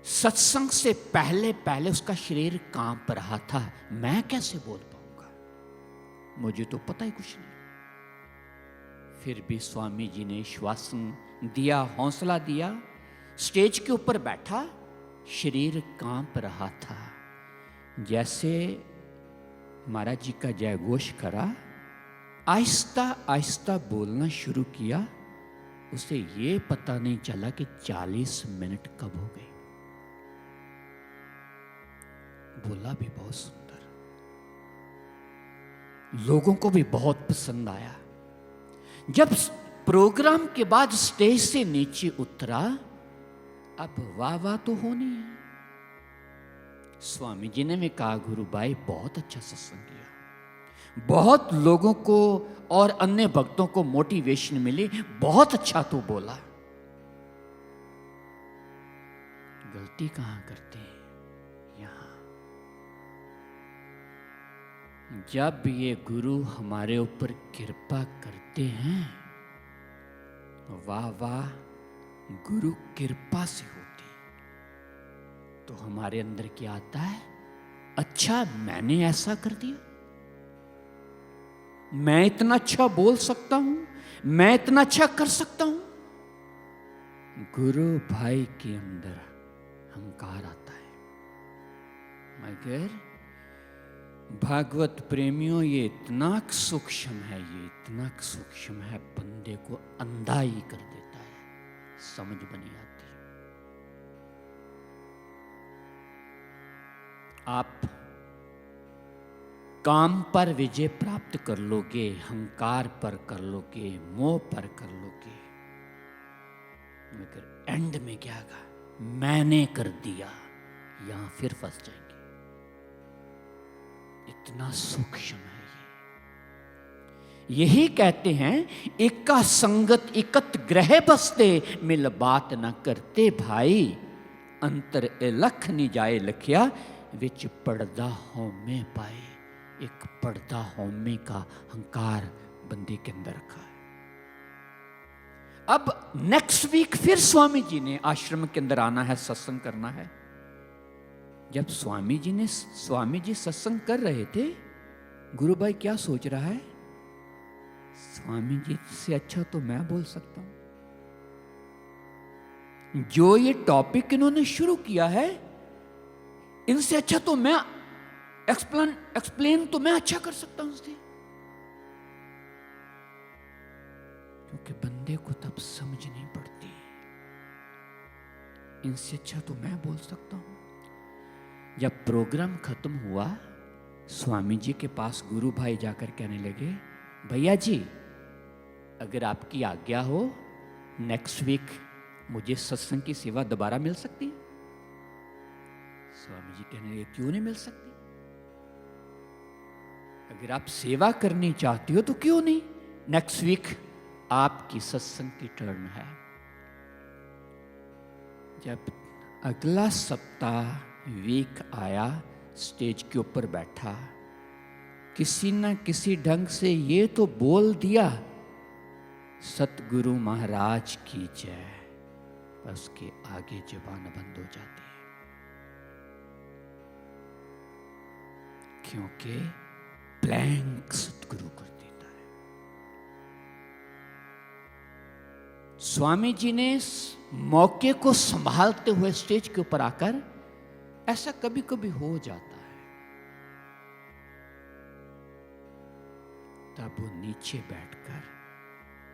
सत्संग से पहले पहले उसका शरीर कांप रहा था, मैं कैसे बोल पाऊंगा, मुझे तो पता ही कुछ नहीं। फिर भी स्वामी जी ने श्वासन दिया, हौसला दिया, स्टेज के ऊपर बैठा, शरीर कांप रहा था। जैसे महाराज जी का जय घोष करा, आहिस्ता आहिस्ता बोलना शुरू किया। उसे ये पता नहीं चला कि 40 मिनट कब हो गए। बोला भी बहुत सुंदर, लोगों को भी बहुत पसंद आया। जब प्रोग्राम के बाद स्टेज से नीचे उतरा, अब वाह वाह तो होनी है। स्वामी जी ने भी कहा, गुरु भाई बहुत अच्छा सत्संग किया, बहुत लोगों को और अन्य भक्तों को मोटिवेशन मिली, बहुत अच्छा तू बोला। गलती कहां करते हैं? यहां। जब ये गुरु हमारे ऊपर कृपा करते हैं, वाह वाह गुरु कृपा से होती, तो हमारे अंदर क्या आता है? अच्छा मैंने ऐसा कर दिया, मैं इतना अच्छा बोल सकता हूं, मैं इतना अच्छा कर सकता हूं। गुरु भाई के अंदर अहंकार आता है। मगर भागवत प्रेमियों, ये इतना सूक्ष्म है, ये इतना सूक्ष्म है, बंदे को अंधा ही कर देता है, समझ बनी आती। आप काम पर विजय प्राप्त कर लोगे, अहंकार पर कर लोगे, मोह पर कर लोगे, मगर एंड में क्या होगा? मैंने कर दिया, यहां फिर फंस जाएंगे। इतना सूक्ष्म है ये। यही कहते हैं, इक्का संगत इकत ग्रह बसते, मिल बात ना करते भाई, अंतर लख नहीं जाए लखिया, विच पड़दा होमे पाए। एक पर्दा होमे का अहंकार बंदे के अंदर रखा है। अब नेक्स्ट वीक फिर स्वामी जी ने आश्रम के अंदर आना है, सत्संग करना है। जब स्वामी जी सत्संग कर रहे थे, गुरु भाई क्या सोच रहा है? स्वामी जी से अच्छा तो मैं बोल सकता हूं। जो ये टॉपिक इन्होंने शुरू किया है, इनसे अच्छा तो मैं एक्सप्लेन तो मैं अच्छा कर सकता हूं उससे, क्योंकि बंदे को तब समझ नहीं पड़ती। इनसे अच्छा तो मैं बोल सकता हूं। जब प्रोग्राम खत्म हुआ, स्वामी जी के पास गुरु भाई जाकर कहने लगे, भैया जी अगर आपकी आज्ञा हो नेक्स्ट वीक मुझे सत्संग की सेवा दोबारा मिल सकती है? स्वामी जी कहने लगे, क्यों नहीं मिल सकती? अगर आप सेवा करनी चाहती हो तो क्यों नहीं, नेक्स्ट वीक आपकी सत्संग की टर्न है। जब अगला सप्ताह वीक आया, स्टेज के ऊपर बैठा, किसी न किसी ढंग से ये तो बोल दिया, सतगुरु महाराज की जय, बस के आगे जुबान बंद हो जाती है, क्योंकि ब्लैंक सतगुरु कर देता है। स्वामी जी ने मौके को संभालते हुए स्टेज के ऊपर आकर, ऐसा कभी कभी हो जाता है, तब वो नीचे बैठकर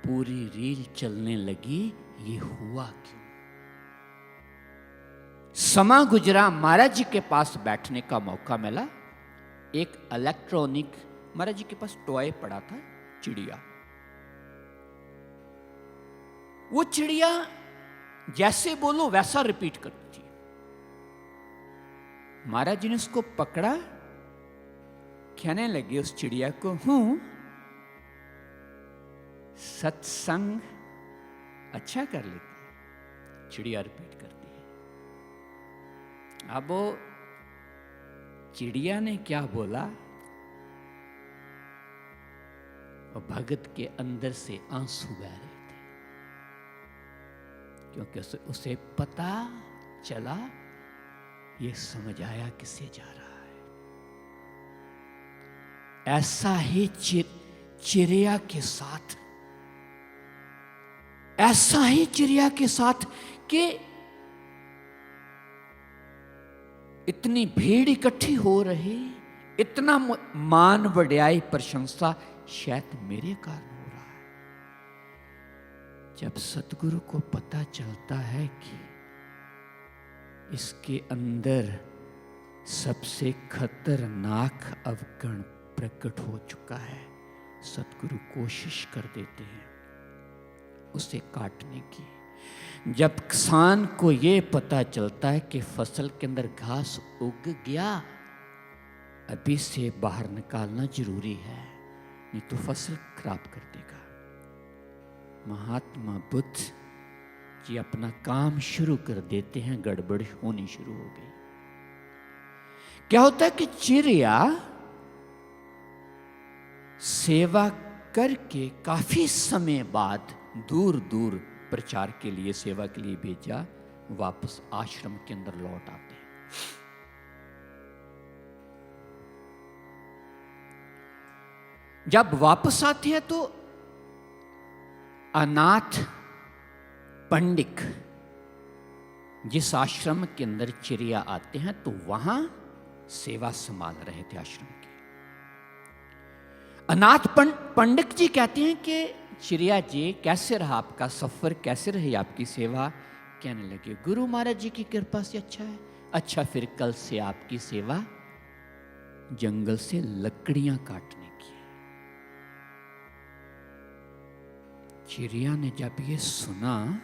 पूरी रील चलने लगी, ये हुआ क्यों? समा गुजरा, महाराज जी के पास बैठने का मौका मिला। एक इलेक्ट्रॉनिक महाराज जी के पास टॉय पड़ा था, चिड़िया। वो चिड़िया जैसे बोलो वैसा रिपीट करती थी। महाराज जी ने उसको पकड़ा, कहने लगे उस चिड़िया को, हूं सत्संग अच्छा कर लेती है। चिड़िया रिपीट करती है। अब वो चिड़िया ने क्या बोला, और भगत के अंदर से आंसू बह रहे थे, क्योंकि उसे पता चला, ये समझ आया किसे जा रहा है। ऐसा ही चिड़िया के साथ, ऐसा ही चिड़िया के साथ कि इतनी भीड़ इकट्ठी हो रही, इतना मान बढ़ाई प्रशंसा शायद मेरे कारण हो रहा है। जब सतगुरु को पता चलता है कि इसके अंदर सबसे खतरनाक अवगुण प्रकट हो चुका है, सतगुरु कोशिश कर देते हैं उसे काटने की। जब किसान को ये पता चलता है कि फसल के अंदर घास उग गया, अभी से बाहर निकालना जरूरी है, नहीं तो फसल खराब कर देगा। महात्मा बुद्ध जी अपना काम शुरू कर देते हैं, गड़बड़ होनी शुरू हो गई। क्या होता है कि चिड़िया सेवा करके काफी समय बाद दूर दूर प्रचार के लिए, सेवा के लिए भेजा, वापस आश्रम के अंदर लौट आते हैं। जब वापस आते हैं तो अनाथ पंडित जिस आश्रम के अंदर चिड़िया आते हैं, तो वहां सेवा संभाल रहे थे आश्रम के। अनाथ पंडित जी कहते हैं कि चिड़िया जी कैसे रहा आपका सफर, कैसे रही आपकी सेवा? कहने लगे, गुरु महाराज जी की कृपा से अच्छा है। अच्छा, फिर कल से आपकी सेवा जंगल से लकड़ियां काटने की है। चिड़िया ने जब ये सुना,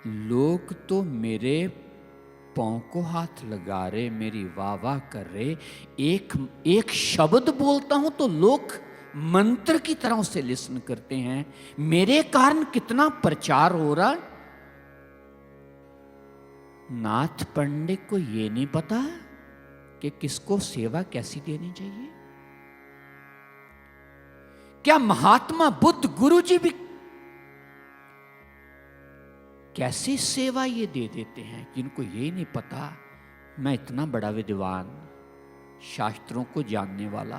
लोग तो मेरे पांव को हाथ लगा रहे, मेरी वाह वाह कर रहे, एक शब्द बोलता हूं तो लोग मंत्र की तरह उसे लिसन करते हैं, मेरे कारण कितना प्रचार हो रहा। नाथ पंडित को यह नहीं पता कि किसको सेवा कैसी देनी चाहिए। क्या महात्मा बुद्ध गुरु जी भी कैसी सेवा ये दे देते हैं, जिनको ये नहीं पता मैं इतना बड़ा विद्वान, शास्त्रों को जानने वाला,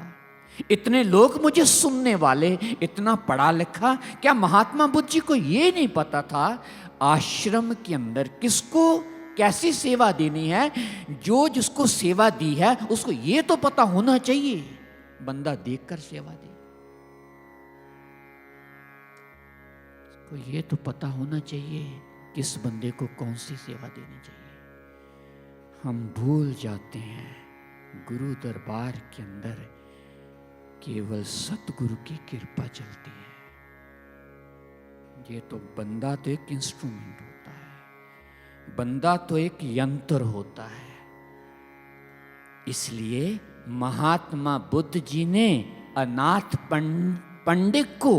इतने लोग मुझे सुनने वाले, इतना पढ़ा लिखा, क्या महात्मा बुद्ध जी को ये नहीं पता था आश्रम के अंदर किसको कैसी सेवा देनी है? जो जिसको सेवा दी है उसको ये तो पता होना चाहिए, बंदा देखकर सेवा दे, उसको ये तो पता होना चाहिए किस बंदे को कौन सी सेवा देनी चाहिए। हम भूल जाते हैं गुरु दरबार के अंदर केवल सतगुरु की कृपा चलती है। ये तो बंदा तो एक इंस्ट्रूमेंट होता है, बंदा तो एक यंत्र होता है। इसलिए महात्मा बुद्ध जी ने अनाथ पंडित को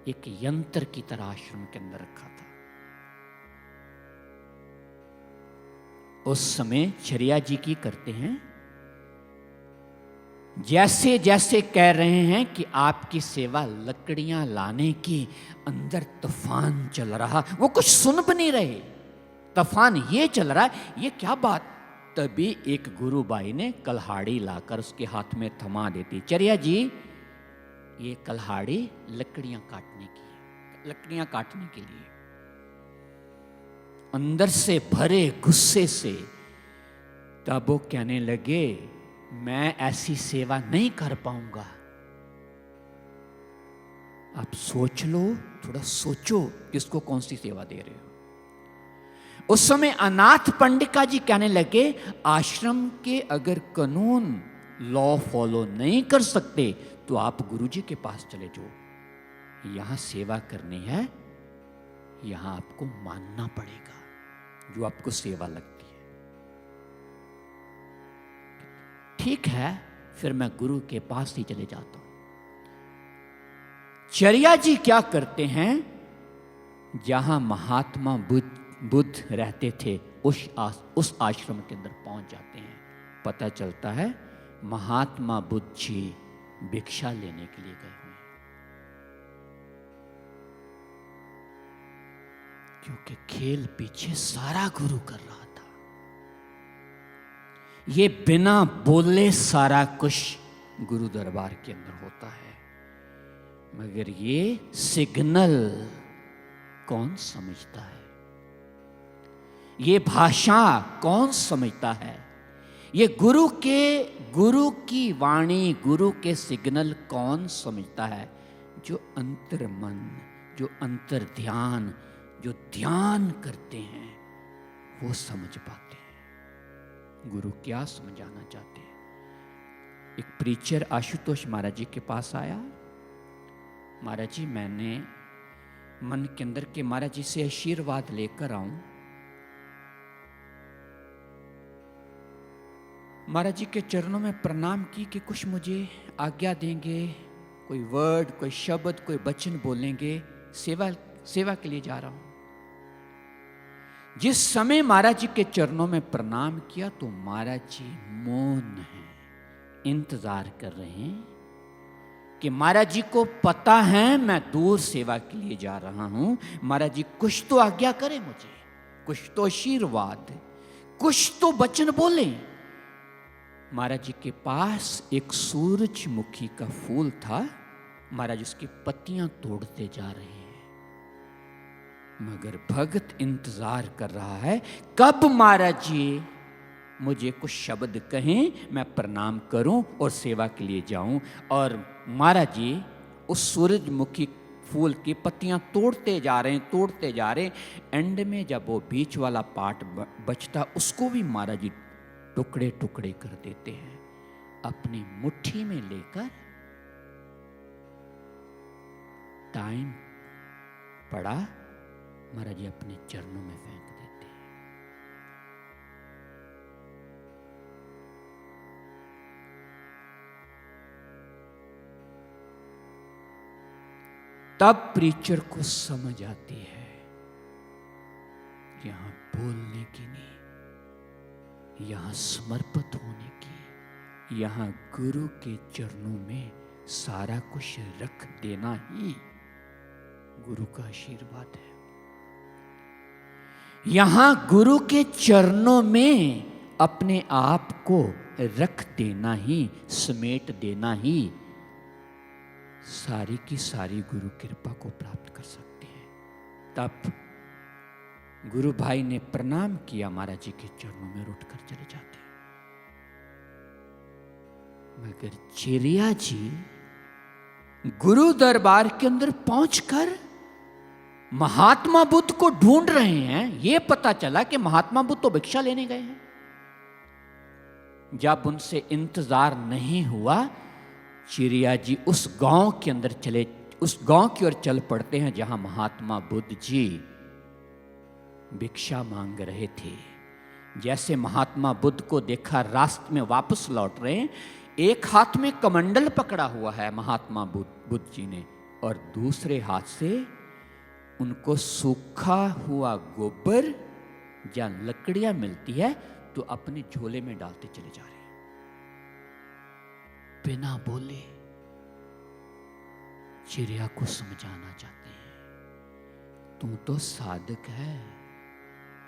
एक यंत्र की तरह आश्रम के अंदर रखा था। उस समय चर्या जी की करते हैं, जैसे जैसे कह रहे हैं कि आपकी सेवा, लकड़ियां लाने की, अंदर तूफान चल रहा, वो कुछ सुन भी नहीं रहे, तूफान ये चल रहा है, ये क्या बात। तभी एक गुरुबाई ने कल्हाड़ी लाकर उसके हाथ में थमा देती, चर्या जी ये कल्हाड़ी लकड़ियां काटने की, लकड़ियां काटने के लिए। अंदर से भरे गुस्से से तब वो कहने लगे, मैं ऐसी सेवा नहीं कर पाऊंगा। आप सोच लो, थोड़ा सोचो किसको कौन सी सेवा दे रहे हो। उस समय अनाथ पंडिका जी कहने लगे, आश्रम के अगर कानून लॉ फॉलो नहीं कर सकते तो आप गुरुजी के पास चले जाओ, यहां सेवा करनी है, यहां आपको मानना पड़ेगा जो आपको सेवा लगती है। ठीक है, फिर मैं गुरु के पास ही चले जाता हूं। चर्या जी क्या करते हैं, जहां महात्मा बुद्ध रहते थे उस आश्रम के अंदर पहुंच जाते हैं। पता चलता है महात्मा बुद्ध जी भिक्षा लेने के लिए गए हुए हैं, क्योंकि खेल पीछे सारा गुरु कर रहा था। ये बिना बोले सारा कुछ गुरु दरबार के अंदर होता है, मगर ये सिग्नल कौन समझता है, ये भाषा कौन समझता है, ये गुरु की वाणी, गुरु के सिग्नल कौन समझता है? जो अंतर मन, जो अंतर ध्यान, जो ध्यान करते हैं वो समझ पाते हैं गुरु क्या समझाना चाहते हैं। एक प्रीचर आशुतोष महाराज जी के पास आया, महाराज जी मैंने मन के अंदर के महाराज जी से आशीर्वाद लेकर आऊं, महाराज जी के चरणों में प्रणाम की कि कुछ मुझे आज्ञा देंगे, कोई वर्ड, कोई शब्द, कोई वचन बोलेंगे, सेवा के लिए जा रहा हूं। जिस समय महाराज जी के चरणों में प्रणाम किया तो महाराज जी मौन हैं, इंतजार कर रहे हैं कि महाराज जी को पता है मैं दूर सेवा के लिए जा रहा हूं, महाराज जी कुछ तो आज्ञा करें मुझे, कुछ तो आशीर्वाद, कुछ तो वचन बोले। महाराज जी के पास एक सूरजमुखी का फूल था, महाराज उसकी पत्तियां तोड़ते जा रहे हैं, मगर भगत इंतजार कर रहा है कब महाराज जी मुझे कुछ शब्द कहें, मैं प्रणाम करूं और सेवा के लिए जाऊं। और महाराज जी उस सूरजमुखी फूल की पत्तियां तोड़ते जा रहे हैं, एंड में जब वो बीच वाला पार्ट बचता उसको भी महाराज जी टुकड़े टुकड़े कर देते हैं, अपनी मुट्ठी में लेकर टाइम पड़ा महाराज जी अपने चरणों में फेंक देते हैं। तब प्रीचर को समझ आती है यहां बोलने की नहीं, यहां समर्पित होने की, यहां गुरु के चरणों में सारा कुछ रख देना ही गुरु का आशीर्वाद है। यहां गुरु के चरणों में अपने आप को रख देना ही, समेट देना ही सारी की सारी गुरु कृपा को प्राप्त कर सकते हैं। तब गुरु भाई ने प्रणाम किया, महाराज जी के चरणों में उठकर चले जाते हैं। मगर चिरिया जी गुरु दरबार के अंदर पहुंचकर महात्मा बुद्ध को ढूंढ रहे हैं। यह पता चला कि महात्मा बुद्ध तो भिक्षा लेने गए हैं। जब उनसे इंतजार नहीं हुआ, चिरिया जी उस गांव के अंदर उस गांव की ओर चल पड़ते हैं जहां महात्मा बुद्ध जी भिक्षा मांग रहे थे। जैसे महात्मा बुद्ध को देखा, रास्ते में वापस लौट रहे हैं, एक हाथ में कमंडल पकड़ा हुआ है महात्मा बुद्ध जी ने, और दूसरे हाथ से उनको सूखा हुआ गोबर या लकड़ियां मिलती है तो अपने झोले में डालते चले जा रहे हैं। बिना बोले चिड़िया को समझाना चाहते हैं, तू तो साधक है,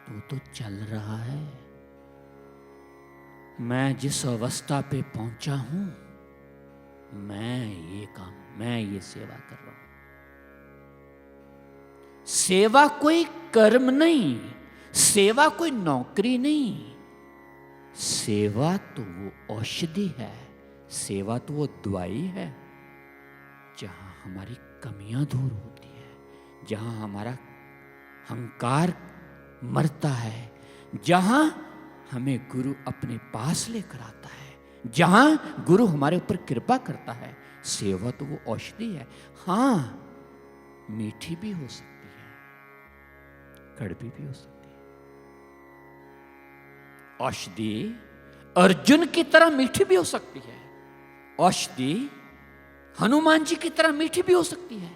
तू तो चल रहा है, मैं जिस अवस्था पे पहुंचा हूं, मैं ये सेवा कर रहा हूं। सेवा कोई कर्म नहीं, सेवा कोई नौकरी नहीं, सेवा तो वो औषधि है, सेवा तो वो दवाई है जहां हमारी कमियां दूर होती है, जहां हमारा अहंकार मरता है, जहां हमें गुरु अपने पास लेकर आता है, जहां गुरु हमारे ऊपर कृपा करता है। सेवा तो वो औषधि है। हां, मीठी भी हो सकती है, कड़वी भी हो सकती है। औषधि अर्जुन की तरह मीठी भी हो सकती है, औषधि हनुमान जी की तरह मीठी भी हो सकती है।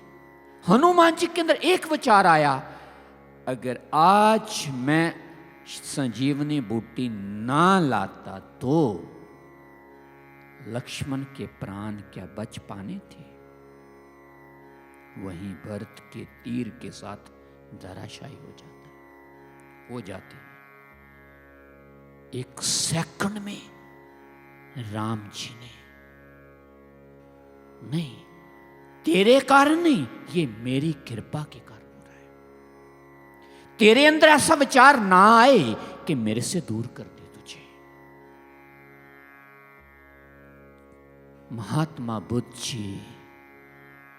हनुमान जी के अंदर एक विचार आया, अगर आज मैं संजीवनी बूटी ना लाता तो लक्ष्मण के प्राण क्या बच पाने थे, वहीं भरत के तीर के साथ धराशायी हो जाते। एक सेकंड में राम जी ने, नहीं तेरे कारण नहीं, ये मेरी कृपा के कारण हो रहा है। तेरे अंदर ऐसा विचार ना आए कि मेरे से दूर कर दे तुझे। महात्मा बुद्ध जी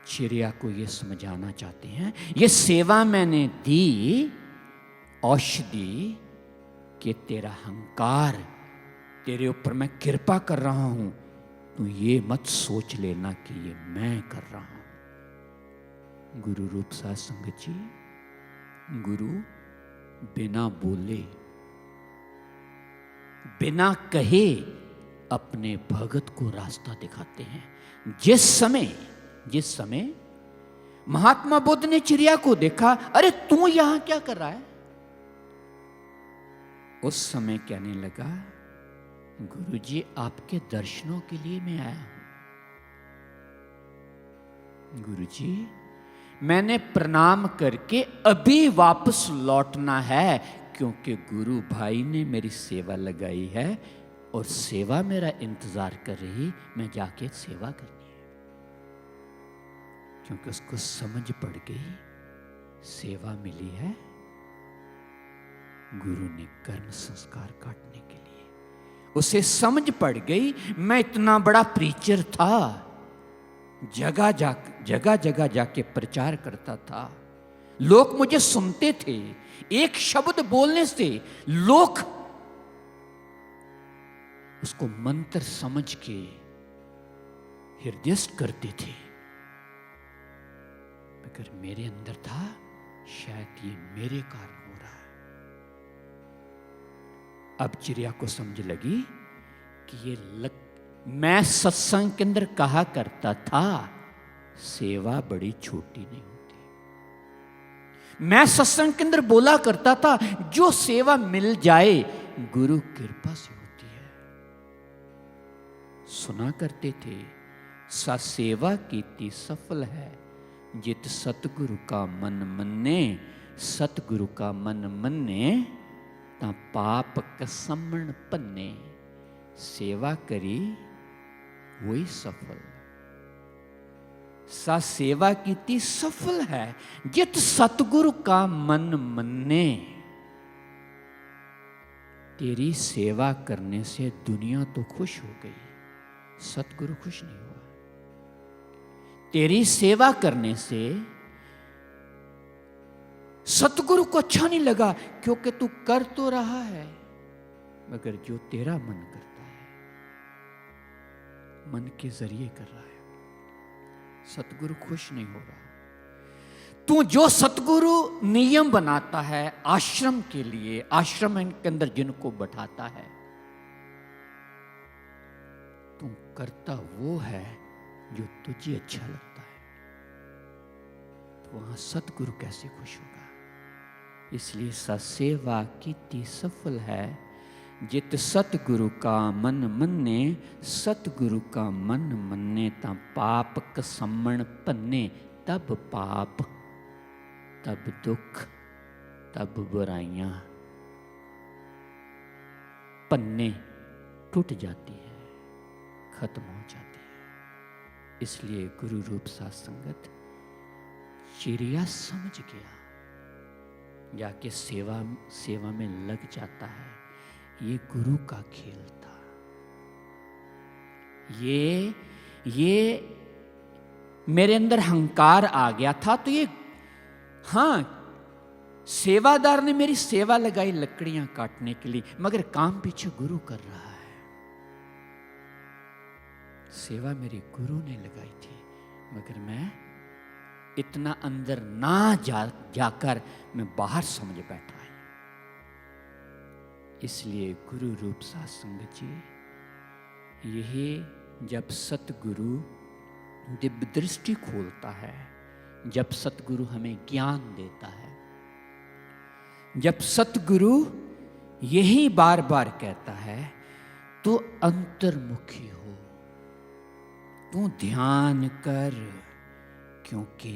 चिड़िया को यह समझाना चाहते हैं, ये सेवा मैंने दी औषधि कि तेरा अहंकार, तेरे ऊपर मैं कृपा कर रहा हूं, तू ये मत सोच लेना कि ये मैं कर रहा हूं। गुरु रूप साध संगत जी, गुरु बिना बोले, बिना कहे अपने भगत को रास्ता दिखाते हैं। जिस समय महात्मा बुद्ध ने चिड़िया को देखा, अरे तू यहां क्या कर रहा है, उस समय कहने लगा, गुरुजी आपके दर्शनों के लिए मैं आया हूं। गुरुजी मैंने प्रणाम करके अभी वापस लौटना है, क्योंकि गुरु भाई ने मेरी सेवा लगाई है और सेवा मेरा इंतजार कर रही, मैं जाके सेवा करनी है। क्योंकि उसको समझ पड़ गई सेवा मिली है गुरु ने कर्म संस्कार काटने के लिए। उसे समझ पड़ गई मैं इतना बड़ा प्रीचर था, जगह जगह जाके प्रचार करता था, लोग मुझे सुनते थे, एक शब्द बोलने से लोग उसको मंत्र समझ के हृदयस्थ करते थे। अगर मेरे अंदर था, शायद ये मेरे कारण हो रहा है। अब चिड़िया को समझ लगी कि मैं सत्संग के अंदर कहा करता था, सेवा बड़ी छोटी नहीं होती। मैं सत्संग के अंदर बोला करता था, जो सेवा मिल जाए गुरु कृपा से होती है। सुना करते थे, सा सेवा कीती सफल है, जित सतगुरु का मन मन्ने, सतगुरु का मन मन्ने ता पाप कसमण पन्ने। सेवा करी वही सफल। सा सेवा कीती सफल है, जित सतगुरु का मन मन्ने। तेरी सेवा करने से दुनिया तो खुश हो गई, सतगुरु खुश नहीं हुआ। तेरी सेवा करने से सतगुरु को अच्छा नहीं लगा, क्योंकि तू कर तो रहा है मगर जो तेरा मन करता है, मन के जरिए कर रहा है। सतगुरु खुश नहीं हो रहा। तू जो सतगुरु नियम बनाता है आश्रम के लिए, आश्रम के अंदर जिनको बैठाता है, तू करता वो है जो तुझे अच्छा लगता है, तो वहां सतगुरु कैसे खुश होगा। इसलिए ससेवा कीती सफल है, जित सतगुरु का मन मन्ने। सतगुरु का मन मन्ने ता पाप कसमण भन्ने। तब पाप, तब दुख, तब बुराइयां पन्ने टूट जाती है, खत्म हो जाती है। इसलिए गुरु रूप साथ संगत चिड़िया समझ गया, जाके सेवा में लग जाता है। ये गुरु का खेल था। ये मेरे अंदर अहंकार आ गया था, तो ये, हाँ, सेवादार ने मेरी सेवा लगाई लकड़ियां काटने के लिए, मगर काम पीछे गुरु कर रहा है। सेवा मेरी गुरु ने लगाई थी, मगर मैं इतना अंदर ना जाकर मैं बाहर समझ बैठा है। इसलिए गुरु रूप साथ संगत जी, यही जब सतगुरु दिव्य दृष्टि खोलता है, जब सतगुरु हमें ज्ञान देता है, जब सतगुरु यही बार बार कहता है, तो अंतर्मुखी हो, तू ध्यान कर, क्योंकि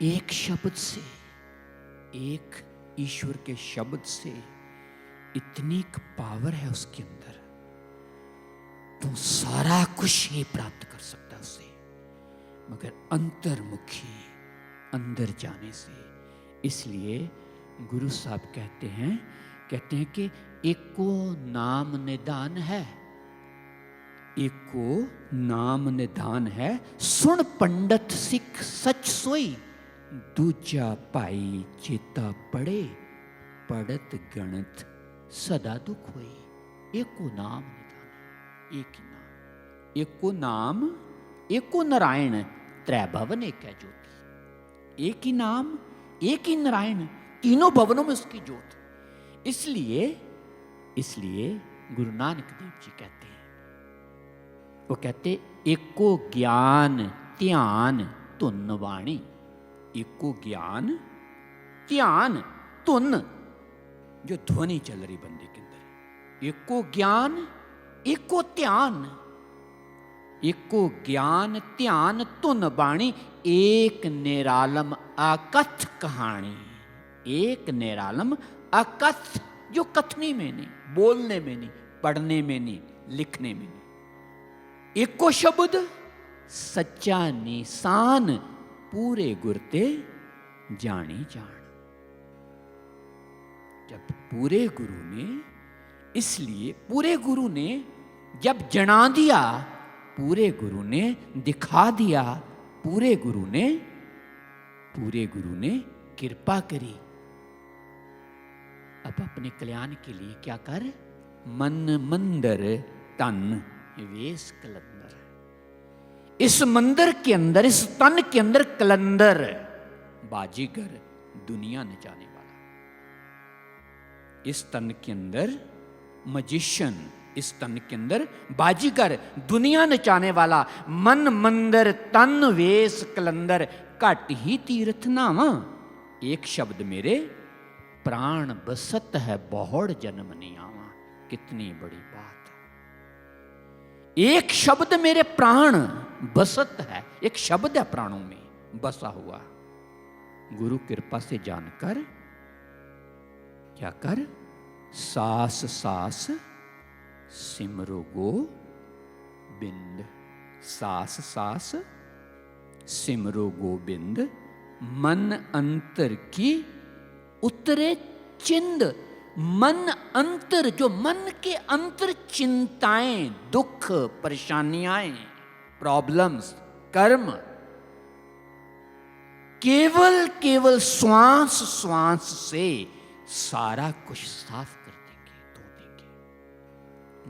एक शब्द से, एक ईश्वर के शब्द से इतनी पावर है उसके अंदर, तू सारा कुछ ही प्राप्त कर सकता है उससे, मगर अंतर्मुखी, अंदर जाने से। इसलिए गुरु साहब कहते हैं कि एको नाम निदान है, एको नाम निदान है, सुन पंडित सिख सच सोई। दूजा पाई चेता पड़े, पढ़त गणत सदा दुख होई। एको नाम निदान है, एक ही नाम, एको नाम, एको नारायण, त्रै भवन एक है ज्योति। एक ही नाम, एक ही नारायण, तीनों भवनों में उसकी ज्योत। इसलिए गुरु नानक देव जी कहते हैं, वो कहते एको ज्ञान ध्यान धुन वाणी। एको ज्ञान ध्यान धुन, जो ध्वनि चल रही बंदे के अंदर, एको ज्ञान एको ध्यान, एको ज्ञान ध्यान धुन वाणी। एक निरालम अकथ कहानी, एक निरालम अकथ, जो कथनी में नहीं, बोलने में नहीं, पढ़ने में नहीं, लिखने में नहीं। एको शब्द सच्चा निशान, पूरे गुरते जानी जान। जब पूरे गुरु ने, इसलिए पूरे गुरु ने जब जना दिया, पूरे गुरु ने दिखा दिया, पूरे गुरु ने कृपा करी। अब अपने कल्याण के लिए क्या कर, मन मंदिर तन वेश कलंदर। इस मंदिर के अंदर, इस तन के अंदर कलंदर, बाजीगर, दुनिया नचाने वाला। इस तन के अंदर मजिशियन, इस तन के अंदर बाजीगर, दुनिया नचाने वाला। मन मंदिर तन वेश कलंदर, घट ही तीर्थ नावा। एक शब्द मेरे प्राण बसत है, बहुड़ जन्म नहीं आवा। कितनी बड़ी बात है। एक शब्द मेरे प्राण बसत है, एक शब्द है प्राणों में बसा हुआ। गुरु कृपा से जानकर क्या कर, सास सास सिमरो गो बिंद। सास सास सिमरो गोबिंद, मन अंतर की उतरे चिंद। मन अंतर, जो मन के अंतर चिंताएं, दुख, परेशानियां, प्रॉब्लम्स, कर्म, केवल श्वास श्वास से सारा कुछ साफ कर देंगे, धो देंगे।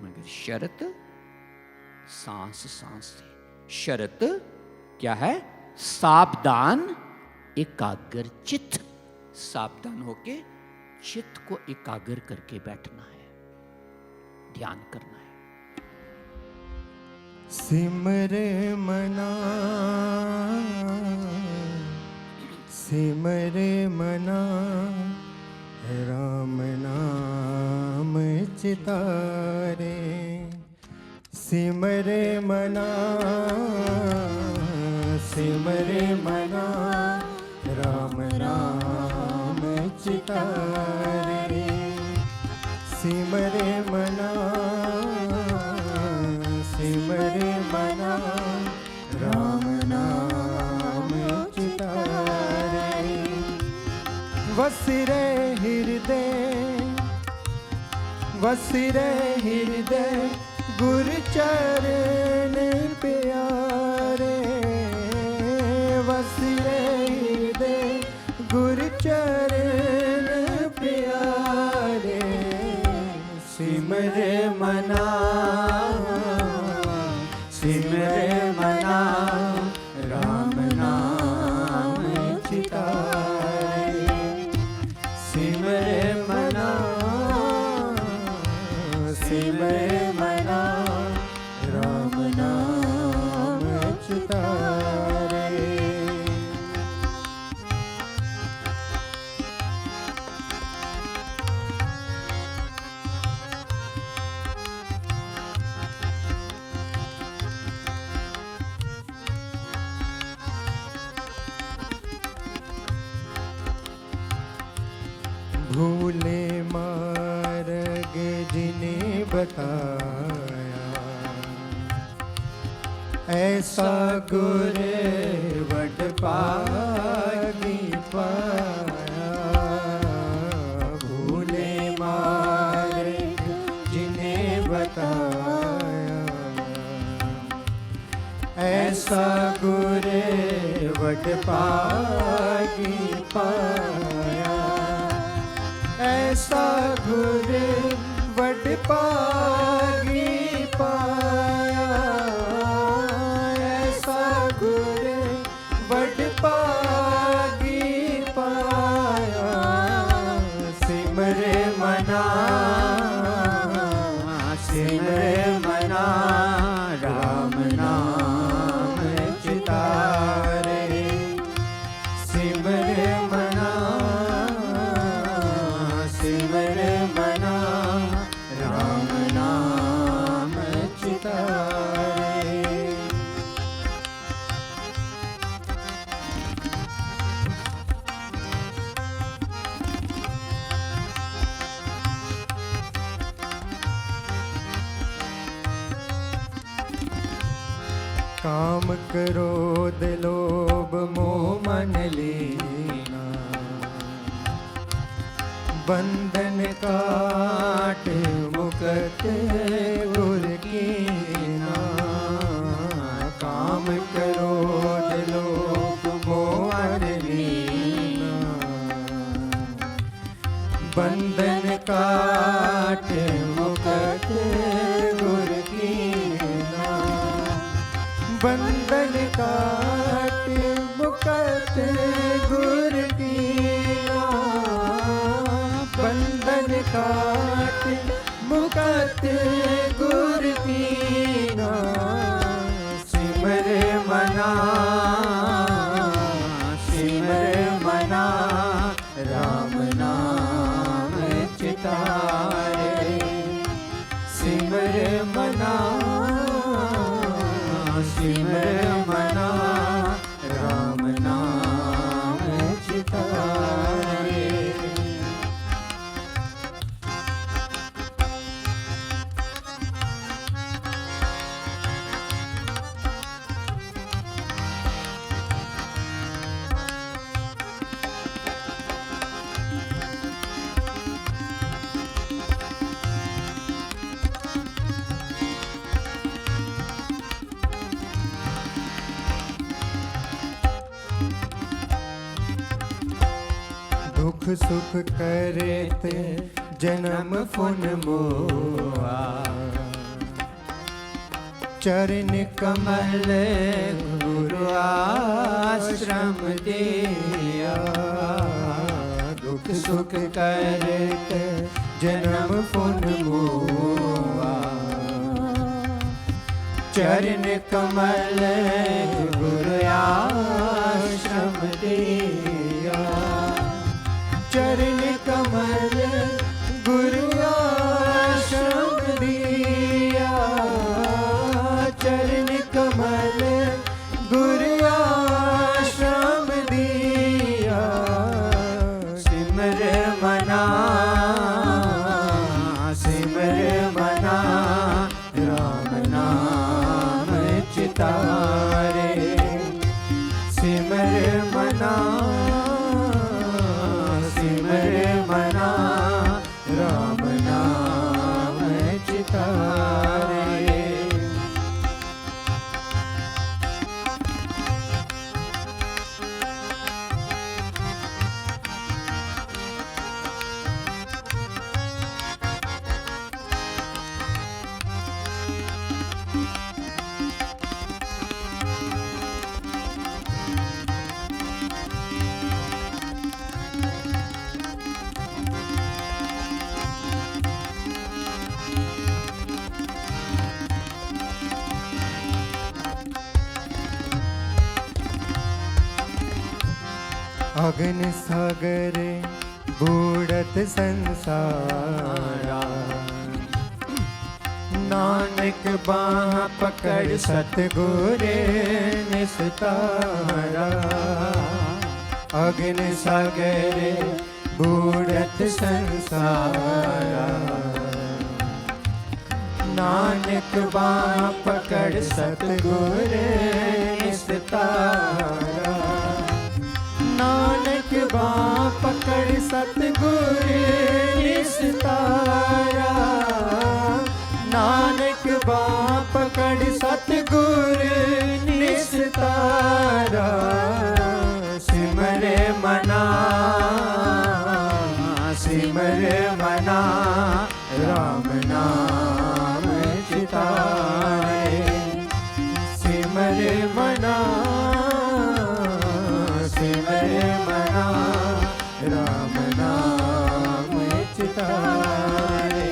मगर शर्त सांस सांस से। शर्त क्या है? सावधान एकाग्र चित्त। सावधान होके चित्त को एकाग्र करके बैठना है, ध्यान करना है। सिमरे मना, सिमरे मना, राम नाम चितारे। सिमरे मना, सिमरे मना, राम नाम चितारे। सिमरे मना, सिमरे मना, राम नाम चितारे। वसरे हृदय, वसरे हृदय, गुरु चरण प्यारे। वसरे हृदय, गुरु चरण प्यारे। सिमरे मना, सिमरे मना, राम नाम चितारे। सिमरे मना, सिमरे मना, राम नाम चितारे। भूले मार्ग जिन्हें बताया, ऐसा गुर वड पागी पाया। भूले मार्ग जिन्हें बताया, ऐसा गुर वड पागी पाया। ऐसा गुर वड पागी पाया। ऐसा गुर वड पागी पाया। सिमरे मना, सिमरे मना, राम नाम चितारे। सिमरे मना, सिमरे मना, राम नाम चितारे। काम क्रोध लोभ मोह मन लीना, बंधन काट मुक्त गुर कीना। काम क्रोध लोभ मोह मन लीना, बंधन काट मुक्त गुर कीना। बंधन काट मुक्त गुर कीना। बंधन काट मुक्त गुर कीना। सिमरे मना, सिमरे मना, राम नाम चितारे। सिमरे मना, सिमरे मना, राम नाम चितारे। सुख करे ते जन्म फुन मोआ। चरण कमल गुरु आश्रम दिया। दुख सुख करे ते जन्म फुन मोआ। चरण कमल गुरु आश्रम दिया। चरण कमल गुरु आश्रम दिया। चरण कमल गुरु आश्रम दिया। सिमर मना राम नाम चितारे। सिमर मना राम नाम चितारे। अग्नि सागर बूढ़त संसारा। नानक बाह पकड़ सतगुरे निस्तारा। अग्नि सागर बूढ़त संसारा। नानक बाह पकड़ सतगुरे निस्तारा। नानक बाँ पकड़ सतगुर निस्तारा। नानक बाँ पकड़ सतगुर निस्तारा। सिमर मना राम नाम चितारे। सिमर मना राम नाम चितारे।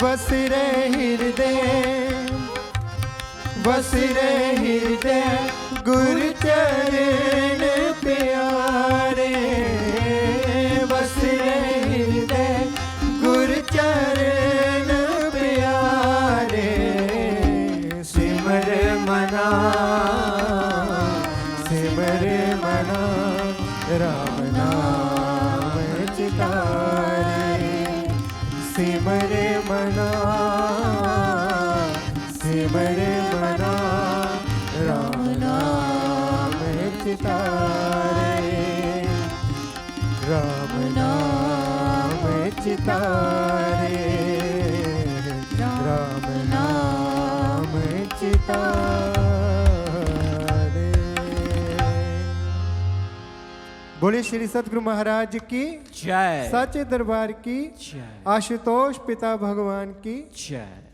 बस रे हृदय गुरु चरण प्यारे। बस रे हृदय गुरु चरण प्यारे। सिमर मना राम नाम चितारे। सिमर मना राम नाम चितारे। राम नाम चितारे। राम नाम चितारे। बोले श्री सतगुरु महाराज की जय। सच्चे दरबार की जय। आशुतोष पिता भगवान की जय।